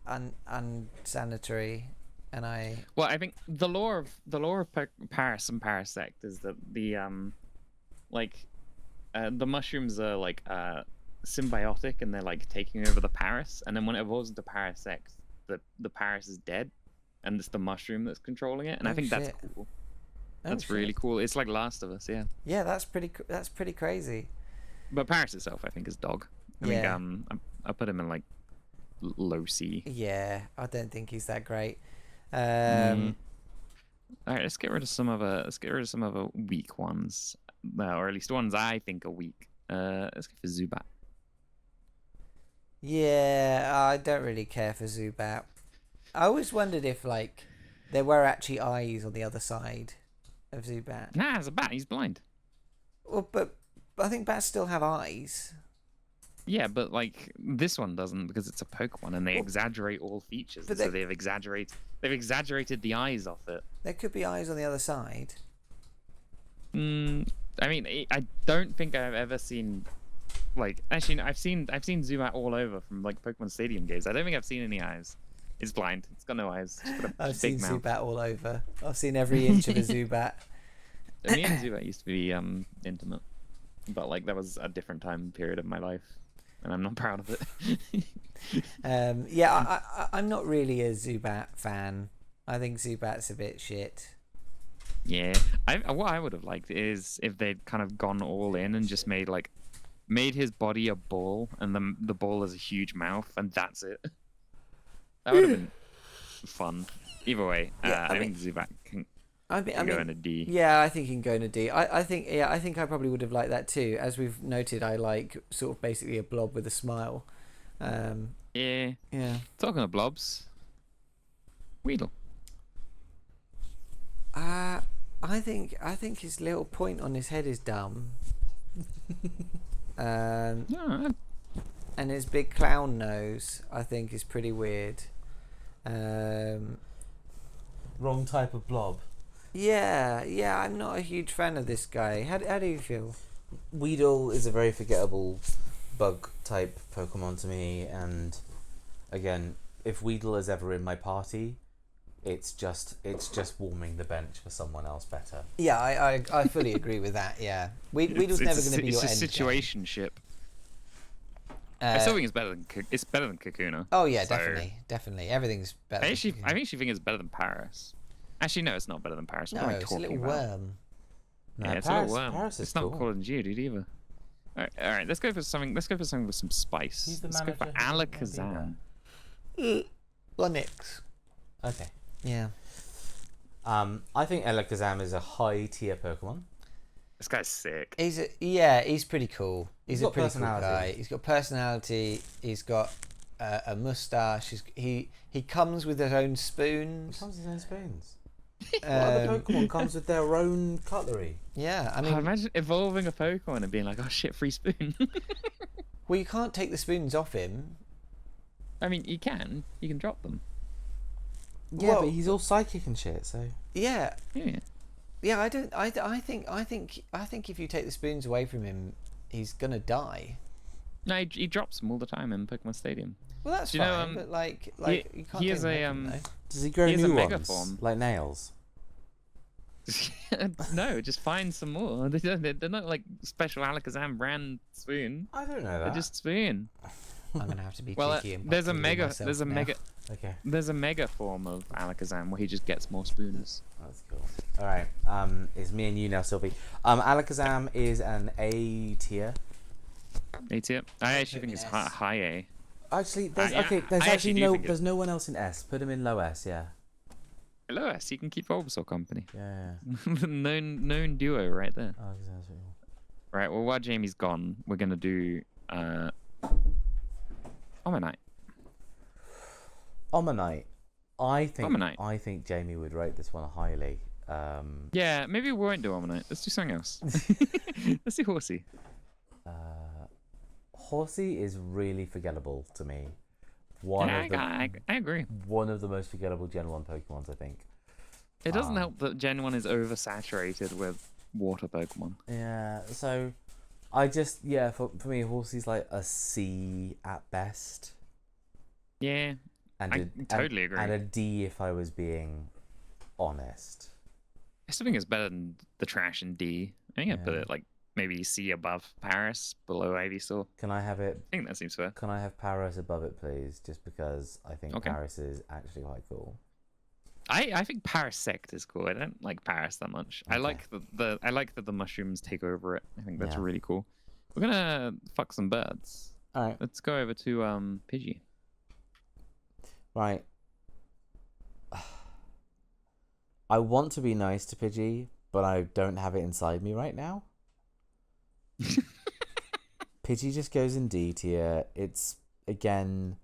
unsanitary, and I. Well, I think the lore of Paris and Parasect is that the the mushrooms are like symbiotic and they're like taking over the Paris, and then when it evolves into Parasect, the Paris is dead, and it's the mushroom that's controlling it, and I think that's cool. That's really cool. It's like Last of Us, yeah. Yeah, that's pretty crazy. But Paris itself, I think, is dog. I think I put him in like low C. Yeah, I don't think he's that great. All right, let's get rid of some other weak ones, or at least ones I think are weak. Let's go for Zubat. Yeah, I don't really care for Zubat. I always wondered if like there were actually eyes on the other side of Zubat. Nah, it's a bat. He's blind. Well, but I think bats still have eyes. Yeah, but like this one doesn't because it's a Pokemon and they exaggerate all features. So they've exaggerated the eyes off it. There could be eyes on the other side. I mean, I don't think I've ever seen. Like, actually, I've seen Zubat all over from like Pokemon Stadium games. I don't think I've seen any eyes. It's blind. It's got no eyes. It's got a I've seen mouth. Zubat all over. I've seen every inch of a Zubat. Me and Zubat used to be intimate, but like that was a different time period of my life, and I'm not proud of it. I'm not really a Zubat fan. I think Zubat's a bit shit. Yeah, what I would have liked is if they'd kind of gone all in and just made his body a ball, and the ball has a huge mouth, and that's it. That would have been fun. Either way, I think Zubat can go in a D. Yeah, I think he can go in a D. I think I probably would have liked that too. As we've noted, I like sort of basically a blob with a smile. Yeah. Talking of blobs, Weedle. I think his little point on his head is dumb. And his big clown nose, I think, is pretty weird. Wrong type of blob. Yeah, I'm not a huge fan of this guy. How do you feel? Weedle is a very forgettable bug type Pokemon to me, and again, if Weedle is ever in my party, it's just warming the bench for someone else better. Yeah, I fully agree with that. Yeah, Weedle's never going to be your end. It's a situationship. I still think it's better than Kakuna. Oh yeah, definitely. Everything's better. I actually think it's better than Paris. Actually, no, it's not better than Paris. What no, am I it's a little talking about? worm. No, Yeah, it's Paris, a little worm. Paris is It's not cool. called Geodude either. All right. Let's go for something with some spice. Who's the Let's go for manager who's gonna Alakazam. Onix. Okay. Yeah. I think Alakazam is a high tier Pokemon. This guy's sick. He's pretty cool. He's a got pretty cool personality. guy. He's got personality. He's got a mustache. He comes with his own spoons. He comes with his own spoons. Other Pokemon comes with their own cutlery. Yeah, I mean, Imagine evolving a Pokemon and being like, oh shit, free spoon. well, you can't take the spoons off him. I mean, you can drop them. Yeah, Well- but he's all psychic and shit, so. Yeah, Yeah. I think if you take the spoons away from him, he's gonna die. No, he drops them all the time in Pokemon Stadium. Well, that's Do you fine, know, but like you can't. he take is them a, away from him, though. Does he grow He has a new mega ones? form. Like nails? No, just find some more. They're not like special Alakazam brand spoon. I don't know They're that. just spoon. I'm gonna have to be Well, cheeky and there's a Google mega, myself there's a now. mega, Okay, there's a mega form of Alakazam where he just gets more spoons. that's cool. Alright, it's me and you now, Sylvie. Alakazam is an A tier. A tier. I actually think him it's in high A. Actually, there's I actually actually do think there's no one else in S. Put him in low S, yeah. Hello S, you can keep Bulbasaur company. Yeah. The known duo right there. Alakazam's really cool. Right, well while Jamie's gone, we're gonna do Omanite. Omanite. Omanite. I think Jamie would rate this one highly. Yeah, maybe we won't do Omanite. Let's do something else. Let's do Horsey. Horsey is really forgettable to me. One Yeah, of the I agree. one of the most forgettable Gen 1 Pokemons, I think. It doesn't help that Gen 1 is oversaturated with water Pokemon. Yeah, so I just for me Horsey's like a C at best. Yeah, And I totally agree. And a D if I was being honest. I still think it's better than the trash in D. I think I'd put Yeah. it like maybe C above Paris, below Ivysaur. Can I have it? I think that seems fair. Can I have Paris above it, please? Just because I think Okay. Paris is actually quite cool. I think Parasect is cool. I don't like Paris that much. I Okay. like I like that the mushrooms take over it. I think that's Yeah. really cool. We're gonna fuck some birds. All right. Let's go over to Pidgey. Right. I want to be nice to Pidgey, but I don't have it inside me right now. Pidgey just goes in D tier. It's again,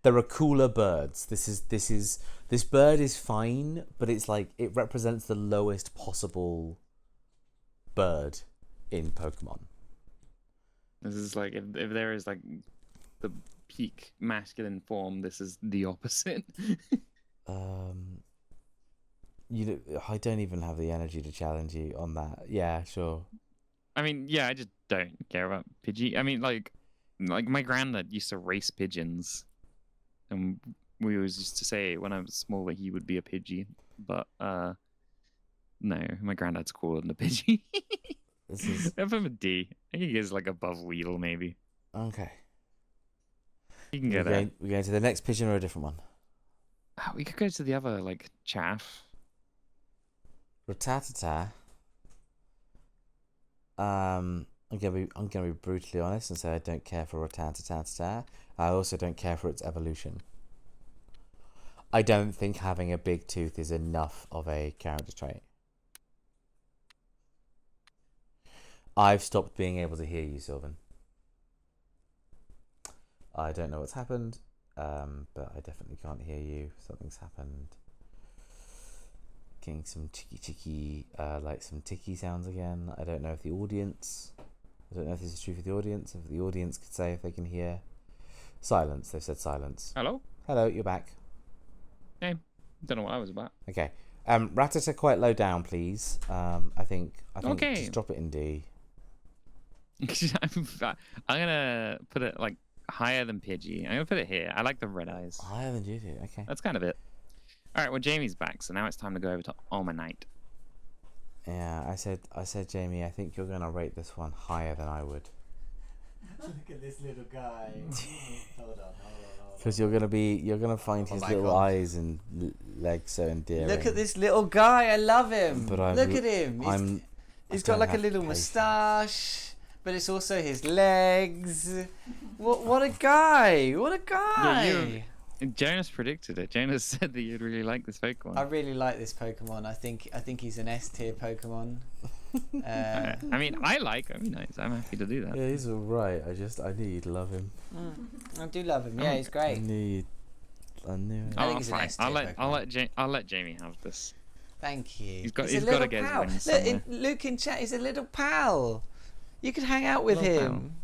there are cooler birds. This bird is fine, but it's like it represents the lowest possible bird in Pokemon. This is like if there is like the peak masculine form, this is the opposite. I don't even have the energy to challenge you on that. Yeah, sure. I mean, yeah, I just don't care about Pidgey. I mean, like my granddad used to race pigeons, and we always used to say when I was small that he would be a Pidgey, but no, my granddad's cooler than a Pidgey. This is I have him a D. I think he is like above Weedle, maybe. okay. You can get it. We're going to the next pigeon or a different one. We could go to the other like chaff. Rattata. I'm gonna be brutally honest and say I don't care for Rattata. I also don't care for its evolution. I don't think having a big tooth is enough of a character trait. I've stopped being able to hear you, Sylvan. I don't know what's happened, but I definitely can't hear you. Something's happened. Getting some chicky, like some ticky sounds again. I don't know if this is true for the audience. If the audience could say if they can hear. Silence. They've said silence. Hello? Hello, you're back. Hey, don't know what I was about. Okay. Rattata quite low down, please. I think Okay. Just drop it in D. I'm gonna put it like higher than Pidgey. I'm gonna put it here. I like the red eyes. Higher than you do. Okay. That's kind of it. All right, well Jamie's back, so now it's time to go over to Almanite. Yeah, I said, Jamie, I think you're gonna rate this one higher than I would. Look at this little guy. Hold on. Because you're gonna find his little God. eyes and legs so endearing. Look at this little guy. I love him. But Look at him. He's got like a little moustache, but it's also his legs. What a guy! What a guy! Jonas predicted it. Jonas said that you'd really like this Pokemon. I really like this Pokemon. I think he's an S tier Pokemon. I mean, I like him. He's nice. I'm happy to do that. Yeah, he's alright. I knew you'd love him. I do love him. Yeah, he's great. I knew it. I think Oh, he's an fine. S tier I'll let Jamie have this. Thank you. He's got a to little get his pal. wings Look, somewhere. Luke in chat, he's a little pal. You could hang out with Little him.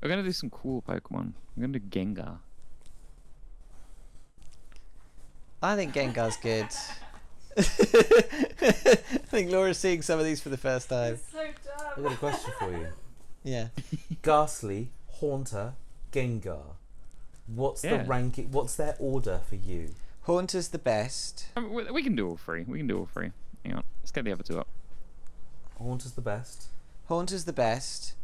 We're gonna do some cool Pokemon. We're gonna do Gengar. I think Gengar's good. I think Laura's seeing some of these for the first time. It's so dumb. I've got a question for you. Yeah. Ghastly, Haunter, Gengar. What's the Yeah. ranking? What's their order for you? Haunter's the best. We can do all three. Hang on. Let's get the other two up. Haunter's the best. Haunter's the best.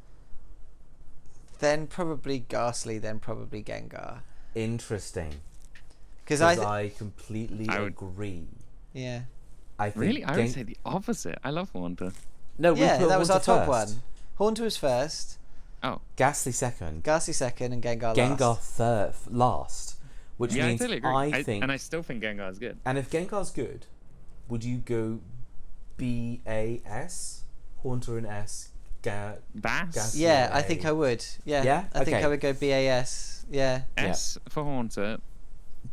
Then probably Ghastly, then probably Gengar. Interesting. Because I completely I would- agree. yeah. I think Really? I would say the opposite. I love Haunter. No, we Yeah, put that was our Haunter top first. one. Haunter was first, Oh, Ghastly second. Ghastly second, and Gengar Gengar last. third, last. Which yeah, I means totally agree. I think. And I still think Gengar is good. And if Gengar's good, would you go BAS? Haunter and S. Bass. Gas- Yeah, I A. think I would. Yeah. Yeah? I think Okay. I would go BAS. Yeah. S for Haunter.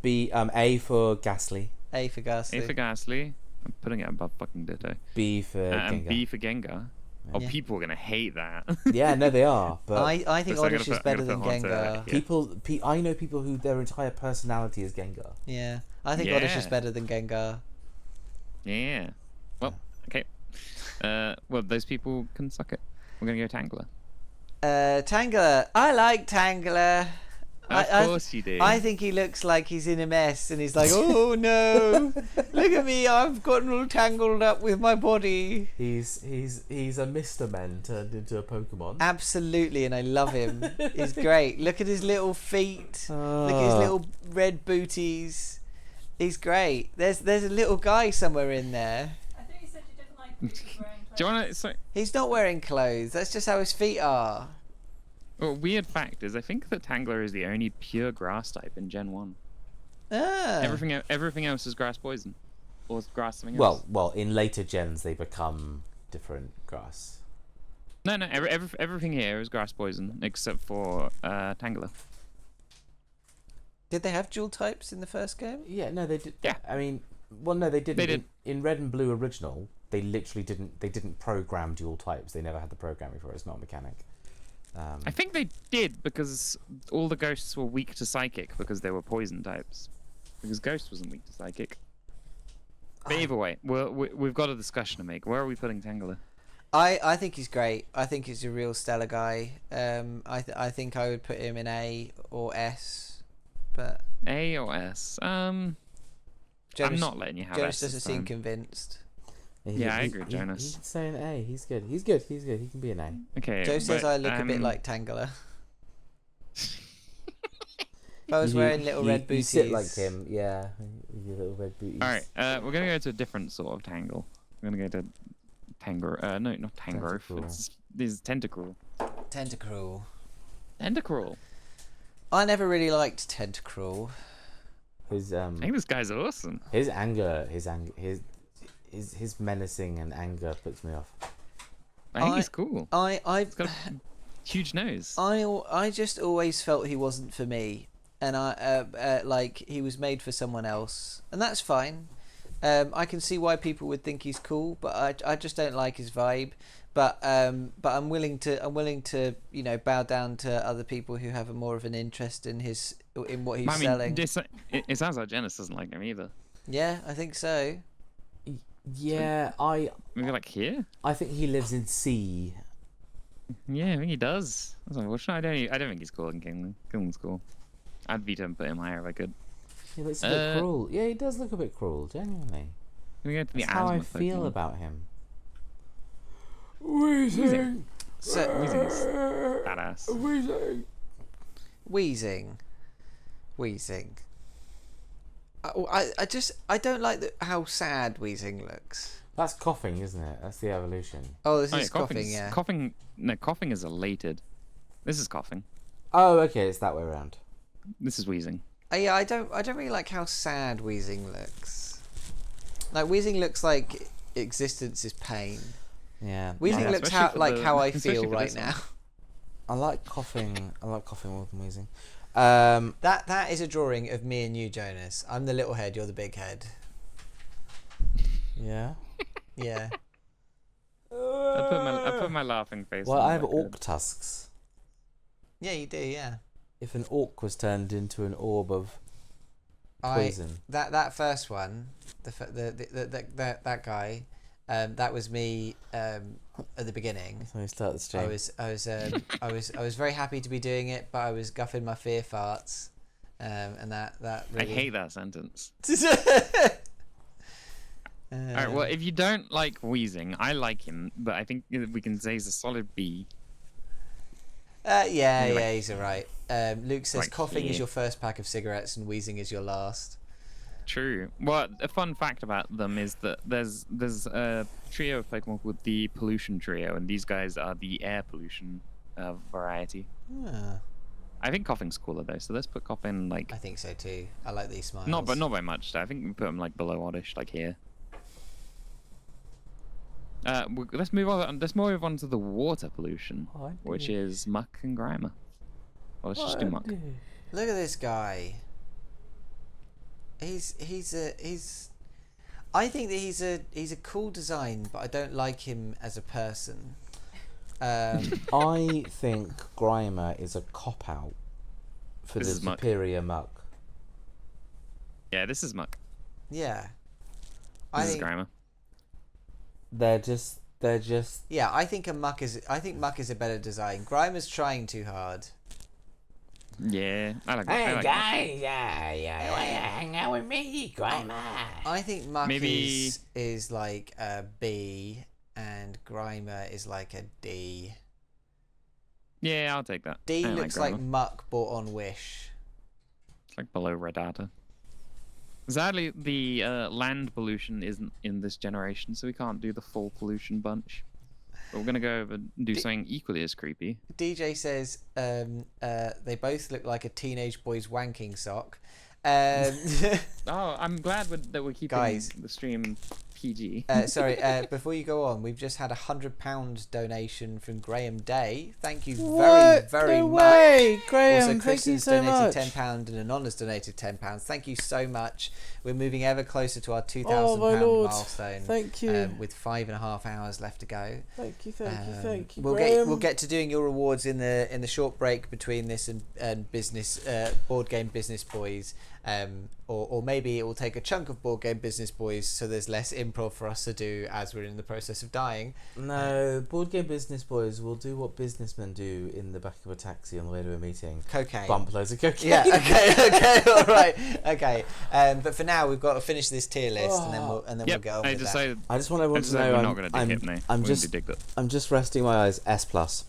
A for Ghastly. A for Ghastly. A for Ghastly. I'm putting it above fucking Ditto. B for And Gengar. B for Gengar. Oh, Yeah. people are gonna hate that. Yeah, no, they are. But I think So I'm gonna Oddish is put- I'm better gonna than put Haunter, Gengar. yeah. I know people who their entire personality is Gengar. Yeah, I think Oddish is Yeah. better than Gengar. Yeah. Well, okay. Well, those people can suck it. We're gonna go Tangler. Tangler. I like Tangler. Of course you do. I think he looks like he's in a mess and he's like, oh no, look at me, I've gotten all tangled up with my body. He's a Mr. Men turned into a Pokemon. Absolutely, and I love him. He's great. Look at his little feet. Look at his little red booties. He's great. There's a little guy somewhere in there. I thought you said you didn't like creatures wearing clothes. Do you want to? He's not wearing clothes. That's just how his feet are. Well, weird fact is, I think that Tangler is the only pure grass type in Gen 1. Ah. Everything else is grass poison, or grass something else. Well, in later gens they become different grass. No. Everything here is grass poison except for Tangler. Did they have dual types in the first game? Yeah, no, they did. Yeah. I mean, well, no, they didn't. They did. In Red and Blue original, they literally didn't. They didn't program dual types. They never had the programming for it. It's not a mechanic. I think they did because all the ghosts were weak to psychic because they were poison types. Because Ghost wasn't weak to psychic. But either way, we've got a discussion to make. Where are we putting Tangler? I think he's great. I think he's a real stellar guy. I think I would put him in A or S, but A or S? I'm not letting you have Jonas S doesn't this seem time. convinced. Yeah, I agree with Jonas. He's saying A. He's good. He's good. He can be an A. Okay. Joe says but, I look a bit like Tangler. If I was wearing little red booties. You sit like him, yeah. With your little red booties. All right, we're gonna go to a different sort of tangle. We're gonna go to Tangrowth. No, not Tangrowth. Tentacruel. It's Tentacruel. Tentacruel. Tentacruel. I never really liked Tentacruel. His I think this guy's awesome. his menacing and anger puts me off. I think he's cool. I've He's got a huge nose. I just always felt he wasn't for me, and like he was made for someone else, and that's fine. I can see why people would think he's cool, but I just don't like his vibe. But I'm willing to bow down to other people who have more of an interest in what he's selling. It sounds like Janice doesn't like him either. Yeah, I think so. Yeah, Maybe like here. I think he lives in C. Yeah, I think he does. That's unfortunate. I don't think he's cool in Kingdom. Kingdom's cool. I'd beat him, put him higher if I could. He looks a bit cruel. Yeah, he does look a bit cruel, genuinely. Can we go to the That's how I asthma feel Pokemon? about him. Wheezing. So Wheezing's badass. Wheezing. I don't like how sad Wheezing looks. That's coughing, isn't it? That's the evolution. Oh, this Oh, is coughing. Yeah. Coughing is elated. This is coughing. Oh, okay, it's that way around. This is wheezing. Yeah, I don't really like how sad Wheezing looks. Like Wheezing looks like existence is pain. Yeah. Wheezing Yeah, looks especially for how I especially feel for right this one. now. I like coughing. I like coughing more than wheezing. That is a drawing of me and you, Jonas. I'm the little head, you're the big head. Yeah. Yeah. I put my laughing face. Well, on I have the record. orc tusks. Yeah, you do. Yeah. If an orc was turned into an orb of poison. That first one, that guy, that was me at the beginning. So we start the stream. I was very happy to be doing it, but I was guffing my fear farts, and that really... I hate that sentence. Uh, Alright, well, if you don't like wheezing, I like him, but I think we can say he's a solid B. yeah, he's alright. Luke says Right coughing is here. your first pack of cigarettes and wheezing is your last. True. Well, a fun fact about them is that there's a trio of Pokemon called the Pollution Trio, and these guys are the air pollution variety. Ah, I think coughing's cooler though, so let's put coughing like I think so too. I like these smiles. not by much. Though. I think we put them like below oddish, like here. Let's move on. Let's move on to the water pollution, which is muck and grimer. Well, let's just do muck. Look at this guy. I think that he's a cool design, but I don't like him as a person. I think Grimer is a cop out for This the is Muck. superior Muck. Yeah, this is Muck. Yeah. This is Grimer. They're just. Yeah, I think Muck is a better design. Grimer's trying too hard. Yeah, I like Muck. Why you hang out with me, Grimer? I think Muck Maybe- is like a B and Grimer is like a D. Yeah, I'll take that. D I looks like like Grimer. Muck bought on Wish. It's like below Redata. Sadly, the land pollution isn't in this generation, so we can't do the full pollution bunch. But we're gonna go over and do something equally as creepy. DJ says they both look like a teenage boy's wanking sock. Oh, I'm glad that we're keeping Guys. the stream PG. Sorry, before you go on, we've just had £100 donation from Graham Day. Thank you very, What? very No much. way, Graham, Also, thank you Kristen's so donated much. £10 and Anonna's donated £10. Thank you so much. We're moving ever closer to our £2,000 Oh my lord! milestone. Thank you. With 5.5 hours left to go. Thank you. Thank you. We'll Graham. get to doing your rewards in the short break between this and business board game business boys, or maybe it will take a chunk of board game business boys, so there's less improv for us to do as we're in the process of dying. No, board game business boys will do what businessmen do in the back of a taxi on the way to a meeting. Cocaine. Bump loads of cocaine. Yeah. Okay. All right. Okay. But for now, we've got to finish this tier list, and then we'll Yep, get on I with that. decided. I just want everyone to know we're not going to do Hypno. I'm We're just gonna do Diglett. I'm just resting my eyes. S plus.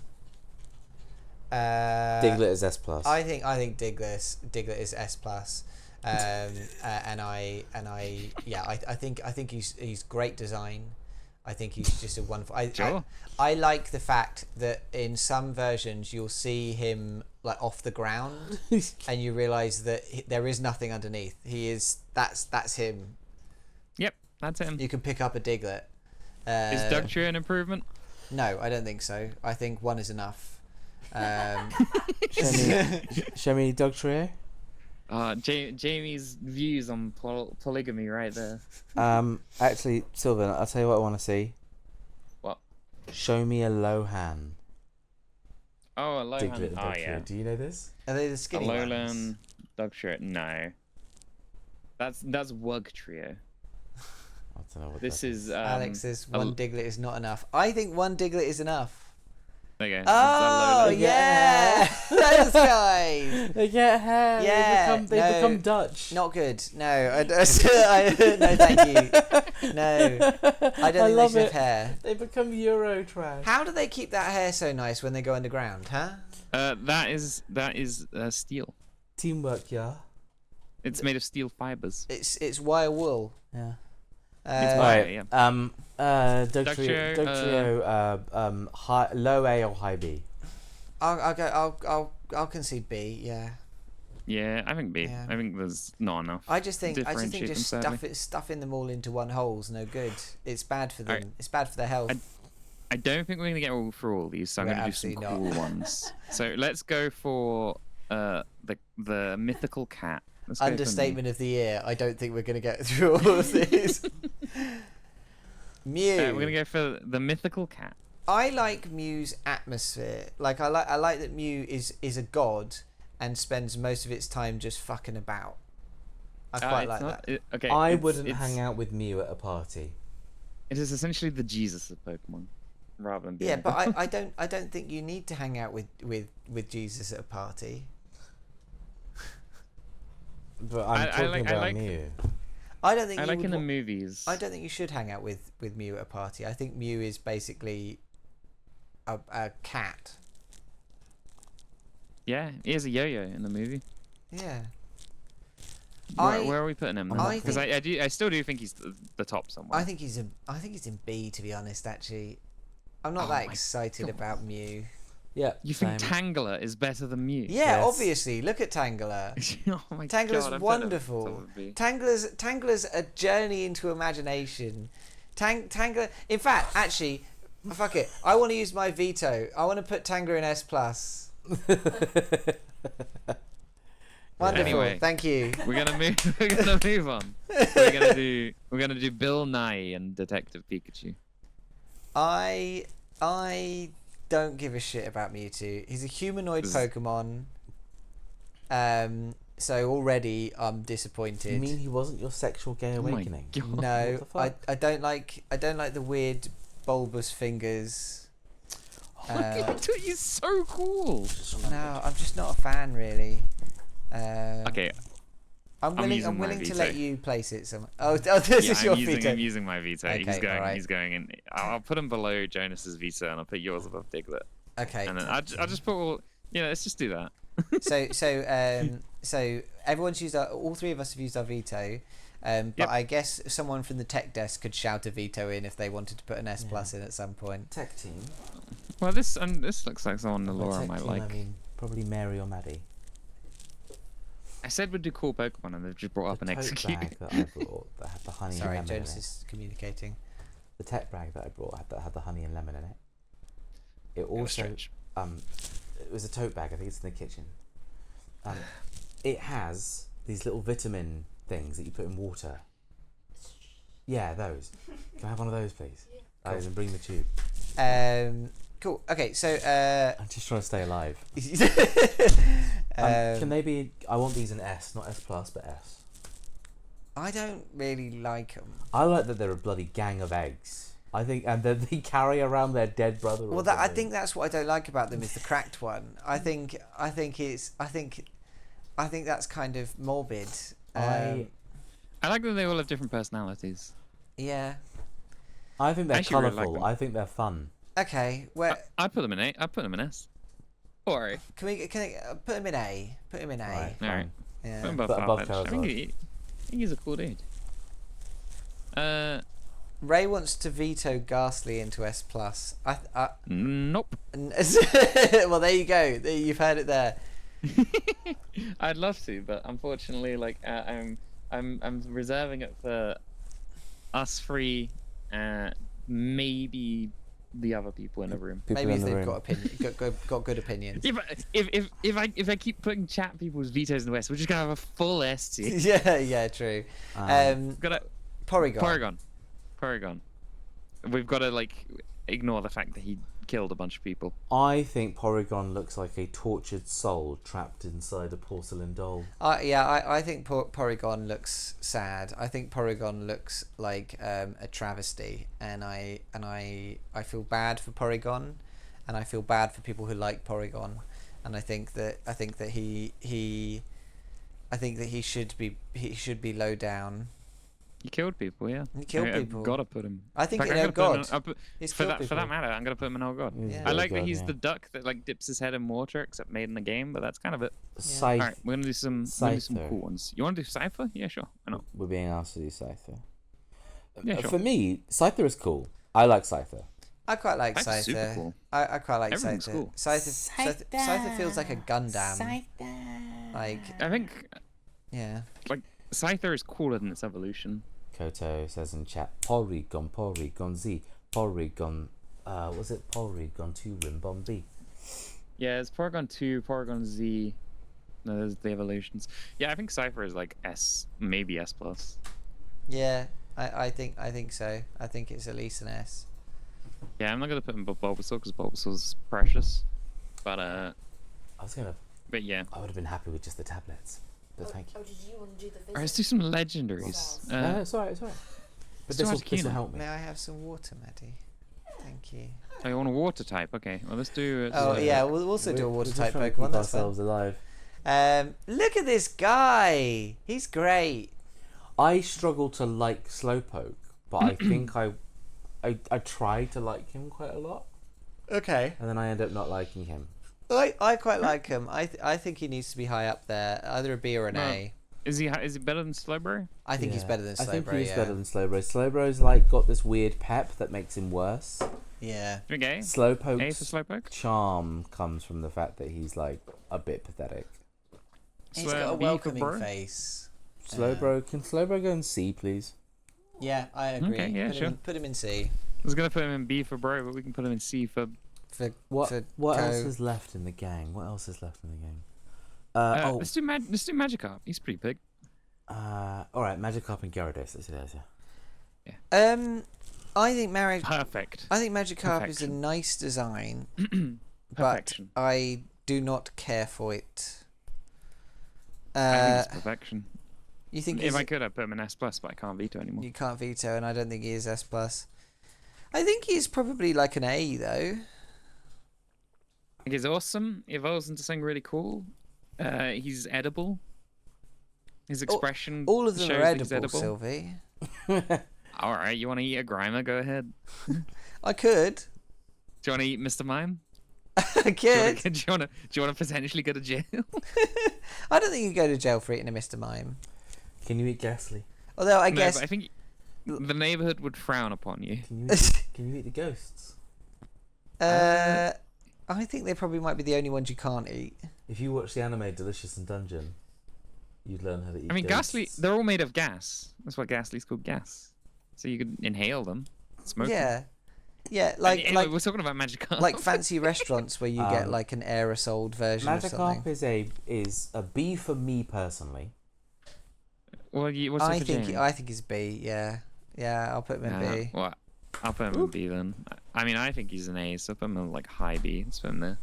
Diglett is S plus. I think Diglett is S plus. And I think he's great design. I think he's just a wonderful. Sure. I like the fact that in some versions you'll see him like off the ground, and you realise that there is nothing underneath. That's him. Yep, that's him. You can pick up a Diglett. Is Dugtrio an improvement? No, I don't think so. I think one is enough. Show me Dog Trio. Jamie's views on polygamy right there. Actually, Sylvan, I'll tell you what I want to see. What? Show me a Lohan. Oh, a Lolan. Diglett and Oh, Dog Trio. yeah. Do you know this? Are they the A skinny ones? Lolan, Dugtrio. No. That's Wug Trio. I don't know what This that is. Alex says one Diglett is not enough. I think one Diglett is enough. There you go. Oh It's a Lolan. yeah, those guys. They get hair. Yeah, They no. become Dutch. Not good. No, no, thank you. No, I don't think love they should it. have hair. They become Euro trash. How do they keep that hair so nice when they go underground, huh? That is steel. Teamwork, yeah. It's made of steel fibers. It's wire wool. Yeah. It's Uh, wire, yeah. Dog Trio, high, low A or high B? I'll concede B. Yeah. Yeah, I think B. Yeah. I think there's not enough. I just think Differentiate just them, sadly. stuffing them all into one hole's no good. It's bad for them. Alright. It's bad for their health. I don't think we're gonna get through all these, so I'm We're gonna do some absolutely cool ones. So let's go for the mythical cat. Let's go for Understatement of the year. I don't think we're going to get through all of these. Mew. We're gonna go for the mythical cat. I like Mew's atmosphere. Like I like that Mew is a god and spends most of its time just fucking about. I quite like that. Okay. I it's- wouldn't it's- hang out with Mew at a party. It is essentially the Jesus of Pokemon, rather than being Yeah, but I don't think you need to hang out with Jesus at a party. But I'm I talking like- I about like- Mew. I don't think I you like would in the wa- movies. I don't think you should hang out with Mew at a party. I think Mew is basically a cat. Yeah, he is a yo-yo in the movie. Yeah. Where are we putting him? I Because think- I still do think he's the top somewhere. I think he's in B, to be honest. Actually, I'm not Oh that my excited God. about Mew. Yeah. You think Tangela is better than Mew? Yeah, Yes. obviously. Look at Tangela. Oh my Tangela's God, I put it wonderful. top of B. Tangela's a journey into imagination. Tangela. In fact, actually, fuck it. I want to use my veto. I want to put Tangela in S plus. Wonderful. Anyway. Thank you. We're gonna move. We're gonna move on. We're gonna do Bill Nye and Detective Pikachu. I don't give a shit about Mewtwo. He's a humanoid Pokemon. So already I'm disappointed. You mean he wasn't your sexual gay awakening? God. No, What the fuck? I don't like the weird bulbous fingers. He's so cool. No, I'm just not a fan really. Okay. I'm willing using my to veto. let you place it somewhere. Oh, this is your veto. I'm using my veto. Okay, alright. He's going in. I'll put him below Jonas's veto, and I'll put yours above Diglett. Okay. And then I'll just put all. Yeah, let's just do that. So everyone's used all three of us have used our veto. But Yep. I guess someone from the tech desk could shout a veto in if they wanted to put an S plus in at some point. Tech team. Well, this looks like someone By Laura tech might team, like. I mean, probably Mary or Maddie. I said we'd do cool Pokemon, and they've just brought up The an tote execute. bag that I brought that had the honey Sorry, and lemon Jonas in it. is communicating. The tech bag that I brought had the honey and lemon in it. It It was also strange. it was a tote bag. I think it's in the kitchen. It has these little vitamin things that you put in water. Yeah, those. Can I have one of those, please? Yeah. And bring the tube. Cool. Okay, so I'm just trying to stay alive. um, Can they be? I want these in S, not S plus, but S. I don't really like them. I like that they're a bloody gang of eggs. I think, and then they carry around their dead brother. Or Well, I something. think that's what I don't like about them is the cracked one. I think that's kind of morbid. I like that they all have different personalities. Yeah. I think they're I actually really like colourful. them. I think they're fun. Okay. Where I put them in A. I put them in S. Or A. can I put him in A? Put him in A. Right, All right. fine. Yeah. Put him above But above Farfetch'd. I think he's a cool dude. Ray wants to veto Ghastly into S plus. Nope. Well, there you go. You've heard it there. I'd love to, but unfortunately, like I'm reserving it for us three, maybe the other people in the room. People Maybe in if the they've room. got good opinions. Yeah, but if I keep putting chat people's vetoes in the West, we're just gonna have a full S tier. Yeah, true. Gotta Porygon. Porygon. We've got to like ignore the fact that he killed a bunch of people. I think Porygon looks like a tortured soul trapped inside a porcelain doll. I think Porygon looks sad. I think Porygon looks like a travesty, and I feel bad for Porygon, and I feel bad for people who like Porygon, and I think that he should be low down. He killed people, yeah. He killed people. I've gotta put him. I think In fact, in I'm Oh gonna God. put him- He's for killed that people. matter, I'm gonna put him in Oh God. He's Yeah. a I like god, that he's yeah. the duck that like dips his head in water, except made in the game. But that's kind of it. Scythe. All right, we're gonna do some Scyther. cool ones. You want to do Cypher? Yeah, sure. Why not? We're being asked to do Scyther. Yeah, sure. For me, Scyther is cool. I like Scyther. I quite like Scyther's super Scyther. cool. I quite like Everything's Scyther. cool. Scyther feels like a Gundam. Like I think yeah. like Scyther is cooler than its evolution. Koto says in chat, Porygon Z, Porygon, was it Porygon 2 Rimbom B? Yeah, it's Porygon 2, Porygon Z. No, there's the evolutions. Yeah, I think Cypher is like S, maybe S plus. Yeah, I think so. I think it's at least an S. Yeah, I'm not gonna put him above Bulbasaur because Bulbasaur's precious. But I yeah. would have been happy with just the tablets. But thank you. Oh, did you want to do the Alright, let's do some legendaries. No, it's alright, it's alright. But Still this will Articuno. help me. May I have some water, Maddie? Thank you. Oh, you want a water type? Okay, well let's do. Oh yeah, we'll also do a water type We're just trying to Pokemon. keep That's fun. ourselves alive. Look at this guy. He's great. I struggle to like Slowpoke, but I think I try to like him quite a lot, Okay. and then I end up not liking him. I quite like him. I think he needs to be high up there, either a B or an No. A. Is he better than Slowbro? I think he's Yeah. better than Slowbro. I think he's yeah. better than Slowbro. Slowbro's like got this weird pep that makes him worse. Yeah. Okay. A for Slowpoke's Slowpoke. charm comes from the fact that he's like a bit pathetic. He's got a B for welcoming Bro? face. Can Slowbro go in C, please? Yeah, I agree. Okay, yeah, sure. Put him in C. I was gonna put him in B for Bro, but we can put him in C for. What For else Go. is left in the gang? What else is left in the gang? Let's do Magikarp. He's pretty big. All right, Magikarp and Gyarados. Let's do those. Yeah. I think Perfect. Magikarp is a Perfection. nice design, but Perfection. I do not care for it. I think it's perfection. You think If I could, I'd put him in S+, but I can't veto anymore. you can't veto, and I don't think he is S+. I think he's probably like an A, though. I think he's awesome. He evolves into something really cool. He's edible. His expression All of them shows are that he's edible, Sylvie. All right, you want to eat a Grimer? Go ahead. I could. Do you want to eat Mr. Mime? I could. Do you want to potentially go to jail? I don't think you go to jail for eating a Mr. Mime. Can you eat Ghastly? Although I No, guess but I think the neighborhood would frown upon you. Can you eat the ghosts? I think they probably might be the only ones you can't eat. If you watch the anime Delicious in Dungeon, you'd learn how to eat. I mean, ghosts. Ghastly, they're all made of gas. That's why Ghastly's called gas. So you could inhale them, smoke them. Yeah, Anyway, we're talking about Magikarp. like fancy restaurants where you get like an aerosoled version of something. Magikarp is a B for me personally. Well, what's it I for think Jamie? I think he's B. Yeah, I'll put him in B. Well, I'll put him in B then. I mean, I think he's an A, so put him in like high B. Let's put him there.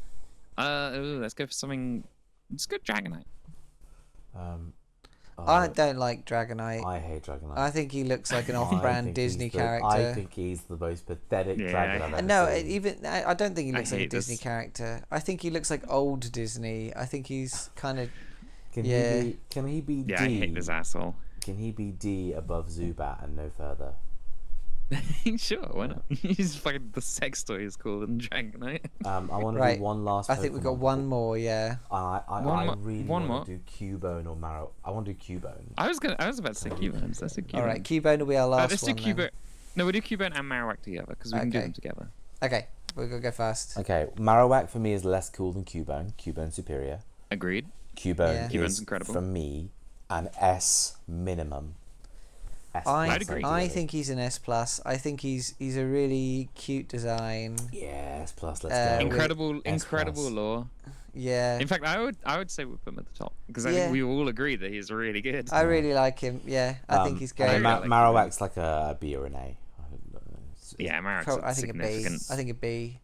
Let's go for something. Let's go Dragonite. I don't like Dragonite. I hate Dragonite. I think he looks like an I off-brand think Disney he's the- character. I think he's the most pathetic Yeah, dragon I've ever No, seen. I don't think he I looks like a hate this. Disney character. I think he looks like old Disney. I think he's kind of Can yeah. he be Yeah, I D? hate this asshole. Can he be D above Zubat and no further? Sure, why not? He's fucking the sex toy is called in Dragonite. I want to Right. do one last. I think we've got Pokemon. one more. Yeah. I really one want more? to do Cubone or Marrow. I want to do Cubone. I was about to say Cubone. So let's do Cubone. All right, Cubone will be our last Let's do one. Then. Cubone. No, we'll do Cubone and Marowak together because we can do Okay. them together. Okay, we're gonna go fast. Okay, Marowak for me is less cool than Cubone. Cubone superior. Agreed. Cubone Yeah. Cubone's is incredible. for me an S minimum. S I I'd agree. think he's an S plus. I think he's a really cute design. Yeah, S plus. Let's Uh, go. Incredible, S incredible plus. lore. Yeah. In fact, I would say we put him at the top because I Yeah. think we all agree that he's really good. I really like him. Yeah, I think he's and great. then I like Marowak's like a B or an A. Yeah, Marowak's I a think a B. significant, I think a B.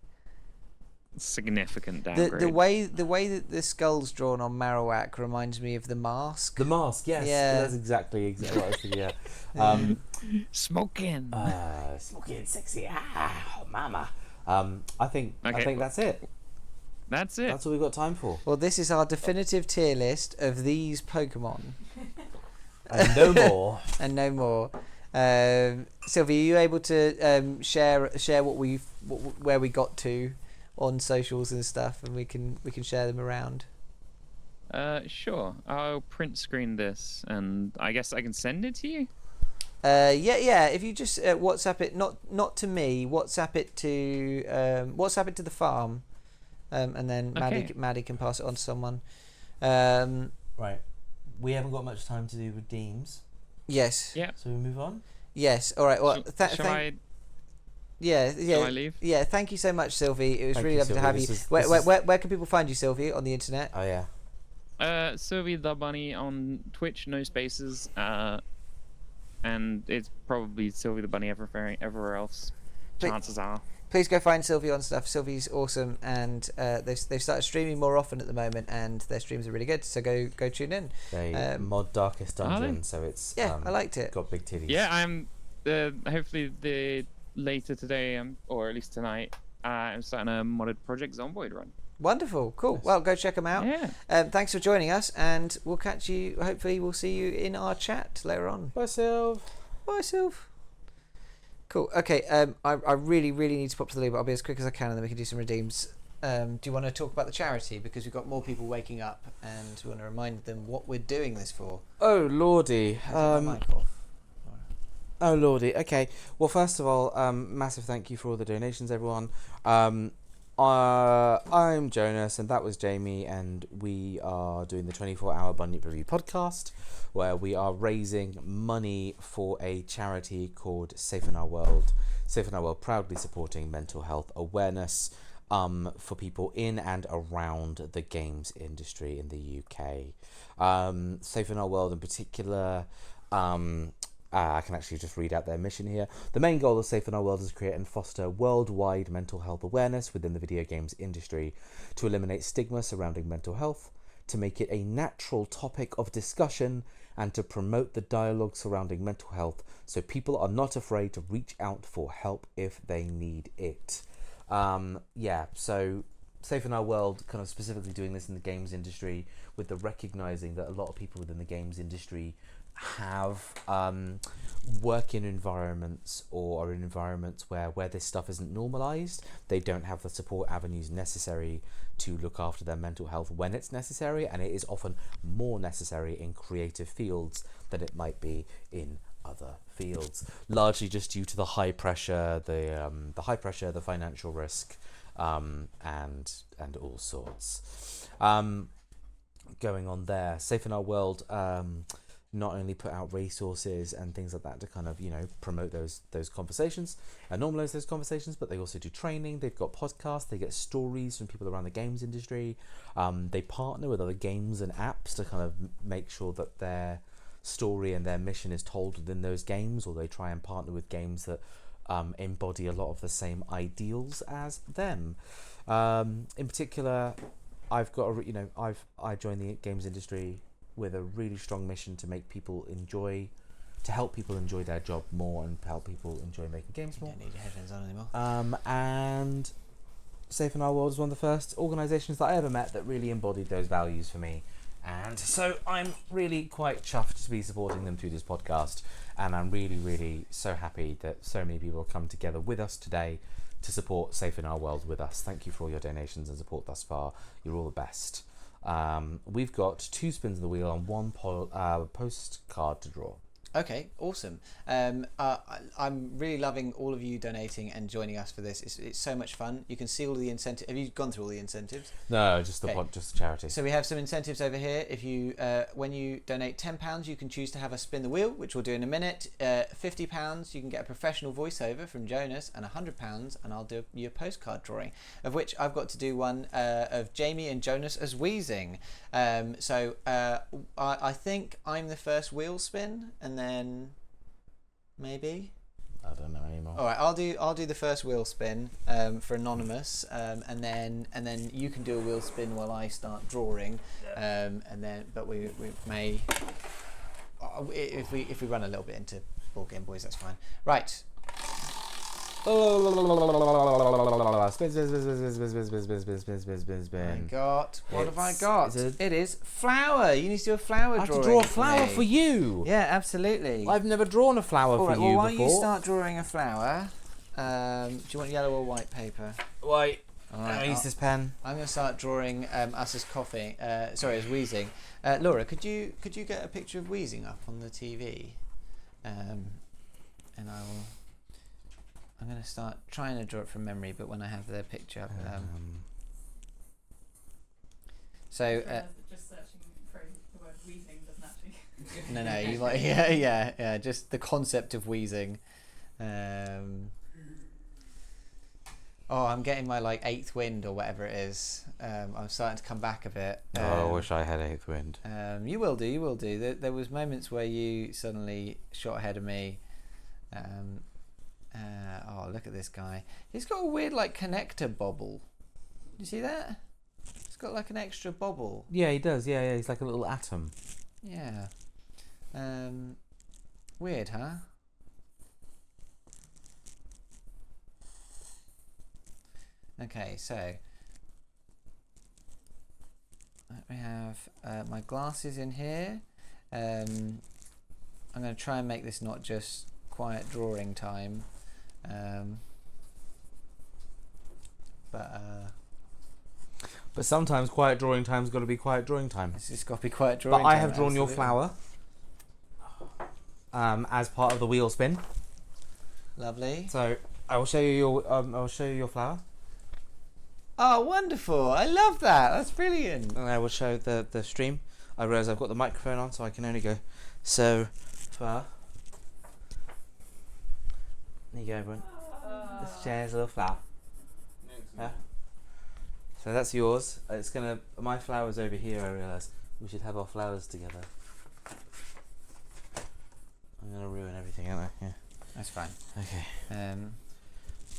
significant The downgrade. way that the skull's drawn on Marowak reminds me of the mask. The mask, yes. Yeah. That's exactly what I was thinking. Yeah. Smoking. Smoking sexy. Mama. I think Okay. that's it. That's it. That's all we've got time for. Well, this is our definitive tier list of these Pokemon, And no more. and no more. Sylvie, are you able to share where we got to on socials and stuff, and we can share them around? Sure. I'll print screen this, and I guess I can send it to you. Yeah. If you just WhatsApp it, not to me. WhatsApp it to the farm, and then Okay. Maddie can pass it on to someone. Right. We haven't got much time to do redeems, Yes. Yeah. so we move on. Yes. All right. Well, Shall I leave? Yeah. Thank you so much, Sylvie. It was Thank really you, lovely to Sylvie. have This you. is- Where, this where, is- where can people find you, Sylvie, on the internet? Oh yeah. Sylvie the Bunny on Twitch, no spaces. And it's probably Sylvie the Bunny everywhere else. But- Chances are. Please go find Sylvie on stuff. Sylvie's awesome, and they've started streaming more often at the moment, and their streams are really good. So go tune in. They mod Darkest Are they? Dungeon, so it's Yeah, I liked it. got big titties. Yeah, I'm. Hopefully later today, or at least tonight, I'm starting a modded Project Zomboid run. Wonderful, cool. Nice. Well, go check them out. Yeah. Thanks for joining us, and we'll catch you. Hopefully, we'll see you in our chat later on. Bye, Sylv. Bye, Sylv. Cool. Okay. I really need to pop to the loo, but I'll be as quick as I can, and then we can do some redeems. Do you want to talk about the charity, because we've got more people waking up, and we want to remind them what we're doing this for? Oh lordy. Is my mic off? Oh lordy. Okay. Well, first of all, massive thank you for all the donations, everyone. I'm Jonas, and that was Jamie, and we are doing the 24-hour Bunyip Review podcast, where we are raising money for a charity called Safe in Our World. Safe in Our World proudly supporting mental health awareness for people in and around the games industry in the UK. Safe in Our World in particular I can actually just read out their mission here. The main goal of Safe in Our World is to create and foster worldwide mental health awareness within the video games industry, to eliminate stigma surrounding mental health, to make it a natural topic of discussion, and to promote the dialogue surrounding mental health so people are not afraid to reach out for help if they need it. So Safe in Our World kind of specifically doing this in the games industry, with the recognizing that a lot of people within the games industry have work in environments or are in environments where this stuff isn't normalized. They don't have the support avenues necessary to look after their mental health when it's necessary, and it is often more necessary in creative fields than it might be in other fields, largely just due to the high pressure, the financial risk, and all sorts going on there. Safe in Our World not only put out resources and things like that to kind of, promote those conversations and normalize those conversations, but they also do training. They've got podcasts, they get stories from people around the games industry. They partner with other games and apps to kind of make sure that their story and their mission is told within those games, or they try and partner with games that embody a lot of the same ideals as them. In particular, I've got I joined the games industry with a really strong mission to help people enjoy their job more and help people enjoy making games more. You don't need your headphones on anymore. And Safe in Our World is one of the first organisations that I ever met that really embodied those values for me. And so I'm really quite chuffed to be supporting them through this podcast, and I'm really, really so happy that so many people have come together with us today to support Safe in Our World with us. Thank you for all your donations and support thus far. You're all the best. We've got 2 spins of the wheel and 1 postcard to draw. Okay, awesome. I'm really loving all of you donating and joining us for this. It's so much fun. You can see all the incentives. Have you gone through all the incentives? No, just the charity. So we have some incentives over here. If you, when you donate £10, you can choose to have us spin the wheel, which we'll do in a minute. £50, you can get a professional voiceover from Jonas, and £100, and I'll do you a postcard drawing, of which I've got to do one of Jamie and Jonas as Wheezing. I think I'm the first wheel spin, and then maybe I don't know anymore. All right, I'll do the first wheel spin for Anonymous, and then you can do a wheel spin while I start drawing, but we may if we run a little bit into Board Game Boys, that's fine. Right. Spin. What have I got? It is flower. You need to do a flower drawing. I have to draw a flower for you. Yeah, absolutely. I've never drawn a flower for you before. While you start drawing a flower, do you want yellow or white paper? White. All right, I use this pen. I'm going to start drawing us as coughing. As Wheezing. Laura, could you get a picture of Wheezing up on the TV? And I'm going to start trying to draw it from memory, but when I have the picture up. Just searching for the word wheezing doesn't actually. No, you might. Yeah. Just the concept of wheezing. I'm getting my 8th wind or whatever it is. I'm starting to come back a bit. I wish I had 8th wind. You will do. There was moments where you suddenly shot ahead of me. Look at this guy. He's got a weird connector bobble. You see that? He's got an extra bobble. Yeah, he does. Yeah. He's like a little atom. Yeah. Weird, huh? Okay, so we have my glasses in here. I'm going to try and make this not just quiet drawing time, but sometimes quiet drawing time's got to be quiet drawing time. It's just got to be quiet drawing. But time, I have drawn absolutely. your flower as part of the wheel spin. Lovely. So I will show you your flower. Oh, wonderful! I love that. That's brilliant. And I will show the stream. I realise I've got the microphone on, so I can only go so far. There you go, everyone. This chair's a little flower. Yeah. So that's yours. My flower's over here. I realise we should have our flowers together. I'm gonna ruin everything, aren't I? Yeah. That's fine. Okay.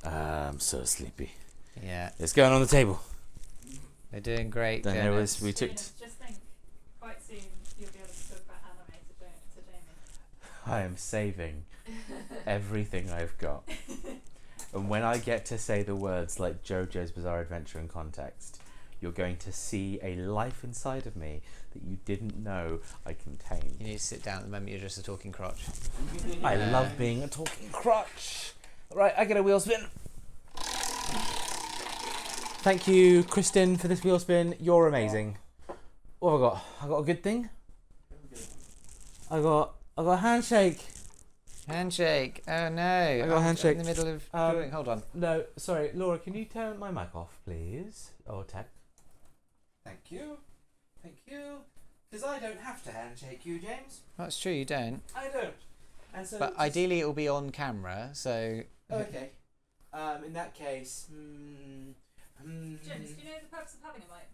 I'm so sleepy. Yeah, It's going on the table. they're doing great. Then there was we took. Jonas, just think, quite soon you'll be able to talk about anime to Jamie. I am saving everything I've got, and when I get to say the words like JoJo's Bizarre Adventure in context, you're going to see a life inside of me that you didn't know I contained. You need to sit down at the moment. You're just a talking crotch. I love being a talking crotch. Right, I get a wheel spin. Thank you, Kristen, for this wheel spin. You're amazing. What have I got? I got a good thing. I got a handshake. Handshake. Oh no! I got a handshake. In the middle of drawing. Hold on. No, sorry, Laura. Can you turn my mic off, please? Or Tech. Thank you. Thank you. Because I don't have to handshake you, James. That's true. You don't. I don't. And so. But ideally, it will be on camera. So. Okay. In that case. Jonas, do you know the purpose of having a mic?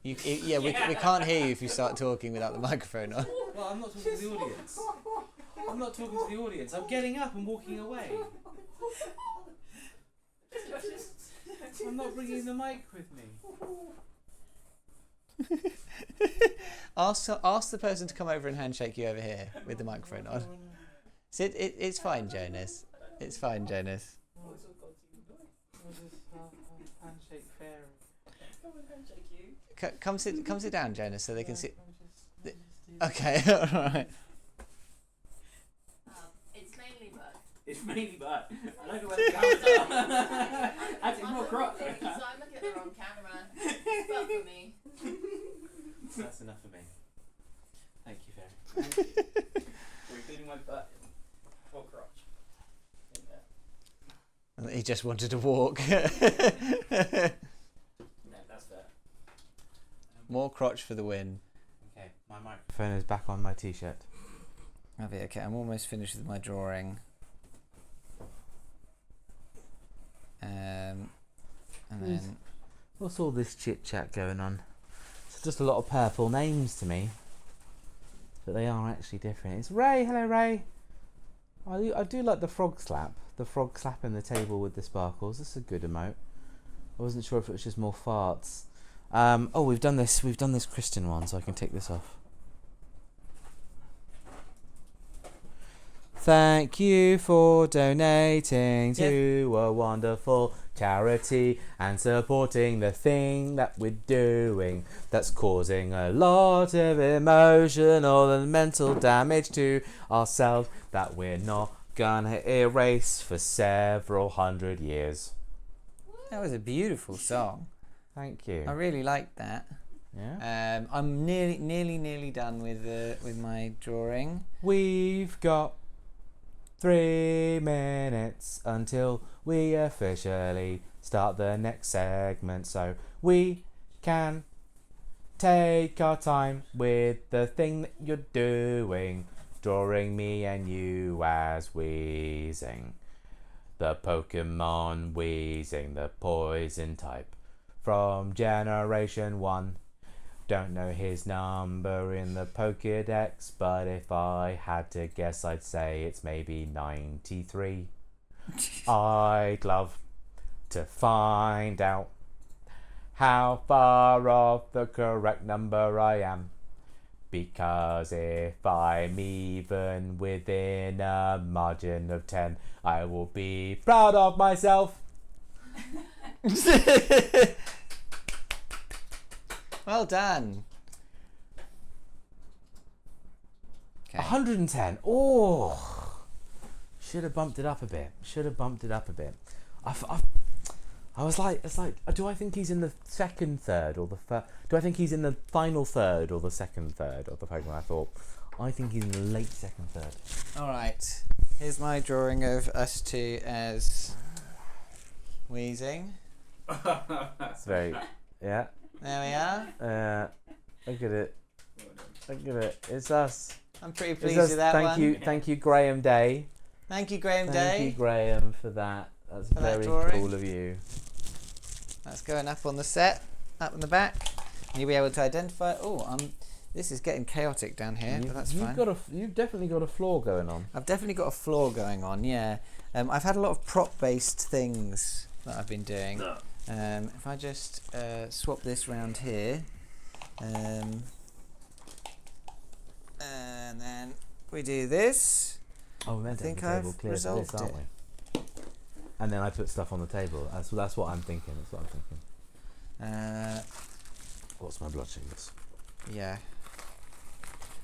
We can't hear you if you start talking without the microphone on. Well, I'm not talking to the audience. I'm not talking to the audience. I'm getting up and walking away. I'm not bringing the mic with me. Ask the person to come over and handshake you over here with the microphone on. So it's fine, Jonas. It's fine, Jonas. Handshake fairy. Come and handshake you. Come sit down, Jonas, so they can see. Okay, all right. It's mainly butt. It's mainly butt. I don't know where the cameras are. Actually, more crotch. So I'm looking at the wrong camera. It's butt for me. That's enough for me. Thank you, fairy. We're including my butt or crotch in there. He just wanted to walk. No, that's fair. More crotch for the win. Okay, my microphone is back on my t-shirt. Okay, I'm almost finished with my drawing. And then What's all this chit chat going on? It's just a lot of purple names to me, but they are actually different. It's Ray. Hello, Ray. I do like the frog slap. The frog slapping the table with the sparkles. That's a good emote. I wasn't sure if it was just more farts. Oh, we've done this Kristen one, so I can take this off. Thank you for donating to a wonderful charity and supporting the thing that we're doing that's causing a lot of emotional and mental damage to ourselves that we're not gonna erase for several hundred years. that was a beautiful song. Thank you. I really liked that. Yeah. I'm nearly done with my drawing. We've got 3 minutes until we officially start the next segment, so we can take our time with the thing that you're doing, drawing me and you as wheezing. The Pokemon wheezing, the poison type from Generation 1. Don't know his number in the Pokédex, but if I had to guess, I'd say it's maybe 93. I'd love to find out how far off the correct number I am, because if I'm even within a margin of 10, I will be proud of myself. Well done. Okay. 110. Oh, should have bumped it up a bit. I was like, it's like, do I think he's in the second third or the first? Do I think he's in the final third or the second third of the Pokemon? I think he's in the late second third. All right. Here's my drawing of us two as wheezing. It's very, yeah. There we are. Look at it. Look at it. It's us. I'm pretty It's pleased us. with that one. Thank you, Graham Day. Thank you, Graham Thank you, Day. Graham, for that. That's For that very drawing. cool of you. That's going up on the set, up in the back. You'll be able to identify. Oh, This is getting chaotic down here, but that's fine. You've definitely got a floor going on. I've definitely got a floor going on, yeah. I've had a lot of prop-based things that I've been doing. If I just swap this round here, and then we do this. Oh, we meant to have think the table I've clear for this, resolved aren't it. we? And then I put stuff on the table. That's what I'm thinking. That's what I'm thinking. What's my blood sugars? Yeah.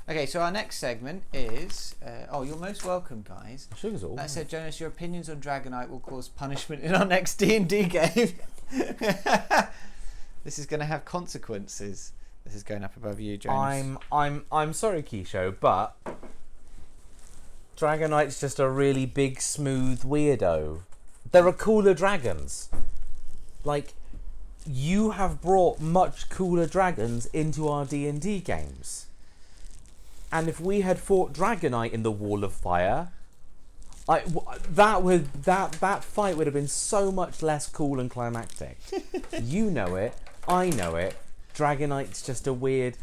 Okay, so our next segment is... you're most welcome, guys. My sugars are all That right. said, Jonas, your opinions on Dragonite will cause punishment in our next D&D game. This is going to have consequences. This is going up above you, Jonas. I'm sorry, Keisho, but Dragonite's just a really big, smooth weirdo. There are cooler dragons. Like, you have brought much cooler dragons into our D&D games. And if we had fought Dragonite in the Wall of Fire, that fight would have been so much less cool and climactic. You know it, I know it. Dragonite's just a weird.